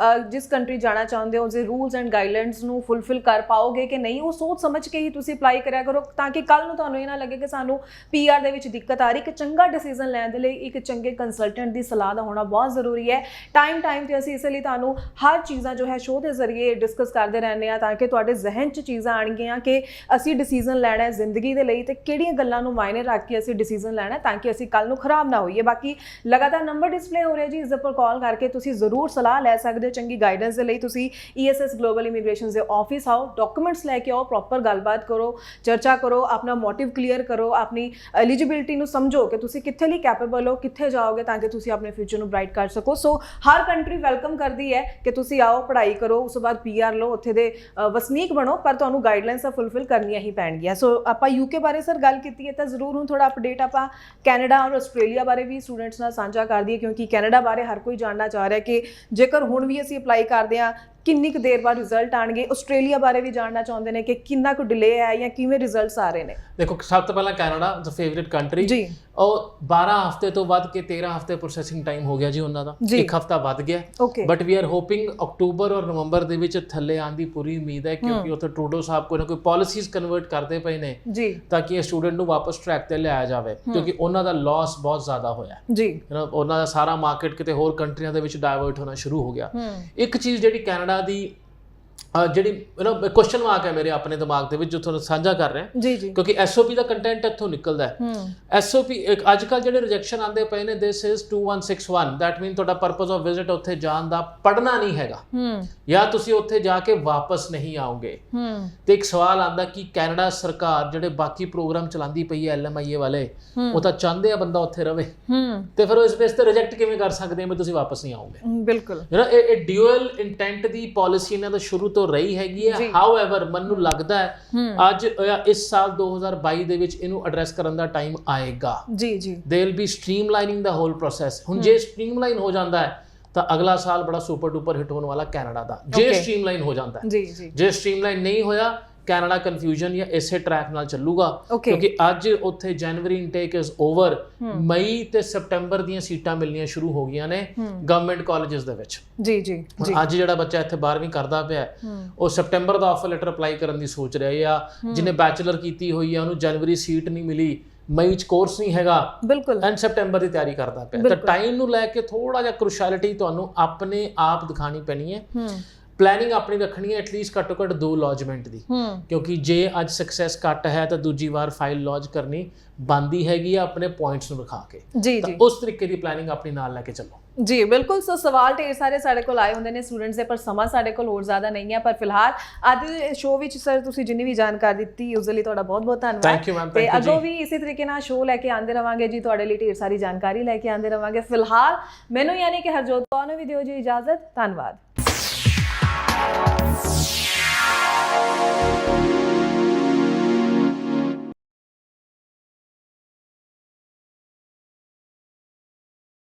ਜਿਸ ਕੰਟਰੀ ਜਾਣਾ ਚਾਹੁੰਦੇ ਹੋ ਉਸਦੇ ਰੂਲਸ ਐਂਡ ਗਾਈਡਲਾਈਨਸ ਨੂੰ ਫੁੱਲਫਿਲ ਕਰ ਪਾਓਗੇ ਕਿ ਨਹੀਂ, ਉਹ ਸੋਚ ਸਮਝ ਕੇ ਹੀ ਤੁਸੀਂ ਅਪਲਾਈ ਕਰਿਆ ਕਰੋ, ਤਾਂ ਕਿ ਕੱਲ੍ਹ ਨੂੰ ਤੁਹਾਨੂੰ ਇਹ ਨਾ ਲੱਗੇ ਕਿ ਸਾਨੂੰ PR ਦੇ ਵਿੱਚ ਦਿੱਕਤ ਆ ਰਹੀ। ਇੱਕ ਚੰਗਾ ਡਿਸੀਜ਼ਨ ਲੈਣ ਦੇ ਲਈ ਇੱਕ ਚੰਗੇ ਕੰਸਲਟੈਂਟ ਦੀ ਸਲਾਹ ਦਾ ਹੋਣਾ ਬਹੁਤ ਜ਼ਰੂਰੀ ਹੈ। ਟਾਈਮ ਤੇ ਅਸੀਂ ਇਸ ਲਈ ਤੁਹਾਨੂੰ ਹਰ ਚੀਜ਼ਾਂ ਜੋ ਹੈ ਸ਼ੋਅ ਦੇ ਜ਼ਰੀਏ ਡਿਸਕਸ ਕਰਦੇ ਰਹਿੰਦੇ ਹਾਂ, ਤਾਂ ਕਿ ਤੁਹਾਡੇ ਜ਼ਿਹਨ 'ਚ ਚੀਜ਼ਾਂ ਆਉਣਗੀਆਂ ਕਿ ਅਸੀਂ ਡਿਸੀਜ਼ਨ ਲੈਣਾ ਹੈ ਜ਼ਿੰਦਗੀ ਦੇ ਲਈ, ਤੇ ਕਿਹੜੀਆਂ ਗੱਲਾਂ ਨੂੰ ਮਾਇਨੇ ਰੱਖ ਕੇ ਅਸੀਂ ਡਿਸੀਜ਼ਨ ਲੈਣਾ, ਤਾਂ ਕਿ ਅਸੀਂ ਕੱਲ੍ਹ ਨੂੰ ਖਰਾਬ ਨਾ ਹੋਈਏ। ਬਾਕੀ ਲਗਾਤਾਰ ਨੰਬਰ ਡਿਸਪਲੇ ਹੋ ਰਿਹਾ ਜੀ, ਇਸ ਦੇ ਉੱਪਰ ਕਾਲ ਕਰਕੇ ਤੁਸੀਂ ਜ਼ਰੂਰ ਸਲਾਹ ਲੈ ਸਕਦੇ ਹੋ। ਚੰਗੀ ਗਾਈਡੈਂਸ ਦੇ ਲਈ ਤੁਸੀਂ ESS ਗਲੋਬਲ ਇਮੀਗ੍ਰੇਸ਼ਨ ਦੇ ਆਫਿਸ ਆਓ, ਡਾਕੂਮੈਂਟਸ ਲੈ ਕੇ ਆਓ, ਪ੍ਰੋਪਰ ਗੱਲਬਾਤ ਕਰੋ, ਚਰਚਾ ਕਰੋ, ਆਪਣਾ ਮੋਟਿਵ ਕਲੀਅਰ ਕਰੋ, ਆਪਣੀ ਐਲੀਜੀਬਿਲਿਟੀ ਨੂੰ ਸਮਝੋ ਕਿ ਤੁਸੀਂ ਕਿੱਥੇ ਲਈ ਕੈਪੇਬਲ ਹੋ, ਕਿੱਥੇ ਜਾਓਗੇ, ਤਾਂ ਕਿ ਤੁਸੀਂ ਆਪਣੇ ਫਿਊਚਰ ਨੂੰ ਬ੍ਰਾਈਟ ਕਰ ਸਕੋ। ਸੋ ਹਰ ਕੰਟਰੀ ਵੈਲਕਮ ਕਰਦੀ ਹੈ ਕਿ ਤੁਸੀਂ ਆਓ, ਪੜ੍ਹਾਈ ਕਰੋ, ਉਸ ਤੋਂ ਬਾਅਦ PR ਲਓ, ਉੱਥੇ ਦੇ ਵਸਨੀਕ ਬਣੋ, ਪਰ ਤੁਹਾਨੂੰ ਗਾਈਡਲਾਈਨਸ ਤਾਂ ਫੁੱਲਫਿਲ ਕਰਨੀਆਂ ਹੀ ਪੈਣਗੀਆਂ। ਸੋ ਆਪਾਂ UK ਬਾਰੇ ਸਰ ਗੱਲ ਕੀਤੀ ਹੈ, ਤਾਂ ਜ਼ਰੂਰ ਹੁਣ ਥੋੜਾ ਅਪਡੇਟ ਆਪਾਂ ਕੈਨੇਡਾ ਔਰ ਆਸਟ੍ਰੇਲੀਆ ਬਾਰੇ ਵੀ ਸਟੂਡੈਂਟਸ ਨਾਲ ਸਾਂਝਾ ਕਰ ਦਈਏ, ਕਿਉਂਕਿ ਕੈਨੇਡਾ ਬਾਰੇ ਹਰ ਕੋਈ ਜਾਣਨਾ ਚਾਹ ਰਿਹਾ ਕਿ ਜੇਕਰ ਹੁਣ ਵੀ ਅਸੀਂ ਅਪਲਾਈ ਕਰਦੇ ਹਾਂ ਕਿੰਨੀ ਕੁ ਦੇਰ ਬਾਅਦ ਰਿਜ਼ਲਟ ਆਣਗੇ? ਆਸਟ੍ਰੇਲੀਆ ਬਾਰੇ ਵੀ ਜਾਣਨਾ ਚਾਹੁੰਦੇ ਨੇ ਕਿ ਕਿੰਨਾ ਕੁ ਡਿਲੇ ਹੈ ਜਾਂ ਕਿਵੇਂ ਰਿਜ਼ਲਟਸ ਆ ਰਹੇ ਨੇ? ਦੇਖੋ, ਸਭ ਤੋਂ ਪਹਿਲਾਂ ਕੈਨੇਡਾ ਦਾ ਫੇਵਰਿਟ ਕੰਟਰੀ ਜੀ, ਉਹ 12 ਹਫ਼ਤੇ ਤੋਂ ਵੱਧ ਕੇ 13 ਹਫ਼ਤੇ ਪ੍ਰੋਸੈਸਿੰਗ ਟਾਈਮ ਹੋ ਗਿਆ ਜੀ ਉਹਨਾਂ ਦਾ, ਇੱਕ ਹਫ਼ਤਾ ਵੱਧ ਗਿਆ। Okay, but we are hoping ਅਕਤੂਬਰ ਔਰ ਨਵੰਬਰ ਦੇ ਵਿੱਚ ਥੱਲੇ ਆਉਣ ਦੀ ਪੂਰੀ ਉਮੀਦ ਹੈ, ਕਿਉਂਕਿ ਉੱਥੇ ਟਰੂਡੋ ਸਾਹਿਬ ਕੋਈ ਨਾ ਕੋਈ ਪਾਲਿਸੀਜ਼ ਕਨਵਰਟ ਕਰਦੇ ਪਏ ਨੇ ਜੀ, ਤਾਂ ਕਿ ਇਹ ਸਟੂਡੈਂਟ ਨੂੰ ਵਾਪਸ ਟਰੈਕ ਤੇ ਲਿਆਇਆ ਜਾਵੇ, ਕਿਉਂਕਿ ਉਹਨਾਂ ਦਾ ਲਾਸ ਬਹੁਤ ਜ਼ਿਆਦਾ ਹੋਇਆ ਜੀ, ਉਹਨਾਂ ਦਾ ਸਾਰਾ ਮਾਰਕੀਟ ਕਿਤੇ ਹੋਰ ਕੰਟਰੀਆਂ ਦੇ ਵਿੱਚ ਡਾਇਵਰਟ ਹੋਣਾ ਸ਼ੁਰੂ ਹੋ ਗਿਆ। ਇੱਕ ਚੀਜ਼ ਜਿਹੜੀ ਕੈਨੇਡਾ ਦੀ ਜਿਹੜੀ ਕੁਐਸਚਨ ਮਾਰਕ ਹੈ ਮੇਰੇ ਆਪਣੇ ਦਿਮਾਗ ਦੇ ਵਿੱਚ, ਜੋ ਤੁਹਾਨੂੰ ਸਾਂਝਾ ਕਰ ਰਿਹਾ ਜੀ, ਜੀ, ਕਿਉਂਕਿ ਐਸਓਪੀ ਦਾ ਕੰਟੈਂਟ ਇੱਥੋਂ ਨਿਕਲਦਾ ਹੈ। ਐਸਓਪੀ ਅੱਜ ਕੱਲ ਜਿਹੜੇ ਰਿਜੈਕਸ਼ਨ ਆਉਂਦੇ ਪਏ ਨੇ, ਦਿਸ ਇਜ਼ 2161, ਦੈਟ ਮੀਨ ਤੁਹਾਡਾ ਪਰਪਸ ਆਫ ਵਿਜ਼ਿਟ ਉੱਥੇ ਜਾਣ ਦਾ ਪੜ੍ਹਨਾ ਨਹੀਂ ਹੈਗਾ, ਜਾਂ ਤੁਸੀਂ ਉੱਥੇ ਜਾ ਕੇ ਵਾਪਸ ਨਹੀਂ ਆਓਗੇ। ਤੇ ਇੱਕ ਸਵਾਲ ਆਉਂਦਾ ਕਿ ਕੈਨੇਡਾ ਸਰਕਾਰ ਜਿਹੜੇ ਬਾਕੀ ਪ੍ਰੋਗਰਾਮ ਚਲਾਉਂਦੀ ਪਈ ਹੈ LMIA ਵਾਲੇ, ਉਹ ਤਾਂ ਚਾਹੁੰਦੇ ਆ ਬੰਦਾ ਉੱਥੇ ਰਵੇ, ਤੇ ਫਿਰ ਉਹ ਇਸ ਬੇਸ ਤੇ ਰਿਜੈਕਟ ਕਿਵੇਂ ਕਰ ਸਕਦੇ ਆ ਵੀ ਤੁਸੀਂ ਵਾਪਸ ਨਹੀਂ ਆਓਗੇ? ਬਿਲਕੁਲ, ਇਹ ਡਿਊਅਲ ਇੰਟੈਂਟ ਦੀ ਪਾਲਿਸੀ ਇਹਨਾਂ ਦਾ ਸ਼ੁਰੂ ਤੋਂ ਰਹੀ ਹੈਗੀ ਹੈ। ਹਾਊਐਵਰ ਮੈਨੂੰ ਲੱਗਦਾ ਹੈ ਅੱਜ ਇਸ ਸਾਲ 2022 ਦੇ ਵਿੱਚ ਇਹਨੂੰ ਐਡਰੈਸ ਕਰਨ ਦਾ ਟਾਈਮ ਆਏਗਾ। ਜੀ ਜੀ, they will be streamlining the whole process. ਹੁਣ ਜੇ ਸਟ੍ਰੀਮਲਾਈਨ ਹੋ ਜਾਂਦਾ ਹੈ ਤਾਂ ਅਗਲਾ ਸਾਲ ਬੜਾ ਸੁਪਰ ਡੂਪਰ ਹਿੱਟ ਹੋਣ ਵਾਲਾ ਕੈਨੇਡਾ ਦਾ, ਜੇ ਸਟ੍ਰੀਮਲਾਈਨ ਹੋ ਜਾਂਦਾ ਹੈ। ਜੀ ਜੀ, ਜੇ ਸਟ੍ਰੀਮਲਾਈਨ ਨਹੀਂ ਹੋਇਆ, ਕੈਨੇਡਾ ਕਨਫਿਊਜ਼ਨ ਜਾਂ ਇਸੇ ਟਰੈਕ ਨਾਲ ਚੱਲੂਗਾ, ਕਿਉਂਕਿ ਅੱਜ ਉੱਥੇ ਜਨਵਰੀ ਇਨਟੇਕ ਇਜ਼ ਓਵਰ, ਮਈ ਤੇ ਸਤੰਬਰ ਦੀਆਂ ਸੀਟਾਂ ਮਿਲਣੀਆਂ ਸ਼ੁਰੂ ਹੋ ਗਈਆਂ ਨੇ ਗਵਰਨਮੈਂਟ ਕਾਲਜਸ ਦੇ ਵਿੱਚ। ਜੀ ਜੀ, ਅੱਜ ਜਿਹੜਾ ਬੱਚਾ ਇੱਥੇ 12ਵੀਂ ਕਰਦਾ ਪਿਆ, ਉਹ ਸਤੰਬਰ ਦਾ ਆਫਰ ਲੈਟਰ ਅਪਲਾਈ ਕਰਨ ਦੀ ਸੋਚ ਰਿਹਾ, ਜਾਂ ਜਿਹਨੇ ਬੈਚਲਰ ਕੀਤੀ ਹੋਈ ਹੈ ਉਹਨੂੰ ਜਨਵਰੀ ਸੀਟ ਨਹੀਂ ਮਿਲੀ, ਮਈ ਚ ਕੋਰਸ ਨਹੀਂ ਹੈਗਾ, ਬਿਲਕੁਲ, ਐਂਡ ਸਤੰਬਰ ਦੀ ਤਿਆਰੀ ਕਰਦਾ ਪਿਆ। ਤਾਂ ਟਾਈਮ ਨੂੰ ਲੈ ਕੇ ਥੋੜਾ ਜਿਹਾ ਕ੍ਰੂਸ਼ੈਲਿਟੀ ਤੁਹਾਨੂੰ ਆਪਣੇ ਆਪ ਦਿਖਾਣੀ ਪੈਣੀ ਹੈ। ਪਲੈਨਿੰਗ ਆਪਣੀ ਰੱਖਣੀ ਹੈ ਐਟਲੀਸਟ ਘੱਟੋ ਘੱਟ 2 ਲੌਜਮੈਂਟ ਦੀ, ਕਿਉਂਕਿ ਜੇ ਅੱਜ ਸਕਸੈਸ ਘੱਟ ਹੈ ਤਾਂ ਦੂਜੀ ਵਾਰ ਫਾਈਲ ਲੌਜ ਕਰਨੀ ਬਣਦੀ ਹੈਗੀ ਆ ਆਪਣੇ ਪੁਆਇੰਟਸ ਨੂੰ ਵਿਖਾ ਕੇ। ਜੀ ਜੀ, ਉਸ ਤਰੀਕੇ ਦੀ ਪਲੈਨਿੰਗ ਆਪਣੀ ਨਾਲ ਲੈ ਕੇ ਚੱਲੋ। ਜੀ ਬਿਲਕੁਲ। ਸੋ ਸਵਾਲ ਢੇਰ ਸਾਰੇ ਸਾਡੇ ਕੋਲ ਆਏ ਹੁੰਦੇ ਨੇ ਸਟੂਡੈਂਟਸ ਦੇ, ਪਰ ਸਮਾਂ ਸਾਡੇ ਕੋਲ ਹੋਰ ਜ਼ਿਆਦਾ ਨਹੀਂ ਹੈ। ਪਰ ਫਿਲਹਾਲ ਅੱਜ ਦੇ ਸ਼ੋਅ ਵਿੱਚ ਸਰ ਤੁਸੀਂ ਜਿੰਨੀ ਵੀ ਜਾਣਕਾਰੀ ਦਿੱਤੀ ਉਸ ਲਈ ਤੁਹਾਡਾ ਬਹੁਤ ਬਹੁਤ ਧੰਨਵਾਦ। Thank you ma'am. ਤੇ ਅੱਗੋਂ ਵੀ ਇਸੇ ਤਰੀਕੇ ਨਾਲ ਸ਼ੋਅ ਲੈ ਕੇ ਆਉਂਦੇ ਰਵਾਂਗੇ ਜੀ, ਤੁਹਾਡੇ ਲਈ ਢੇਰ ਸਾਰੀ ਜਾਣਕਾਰੀ ਲੈ ਕੇ ਆਉਂਦੇ ਰਵਾਂਗੇ। ਫਿਲਹਾਲ ਮੈਨੂੰ ਯਾਨੀ ਕਿ ਹਰਜੋਤ ਕੌਰ ਨੂੰ ਵੀ ਦਿਓ ਜੀ ਇਜਾਜ਼ਤ। ਧੰਨਵਾਦ।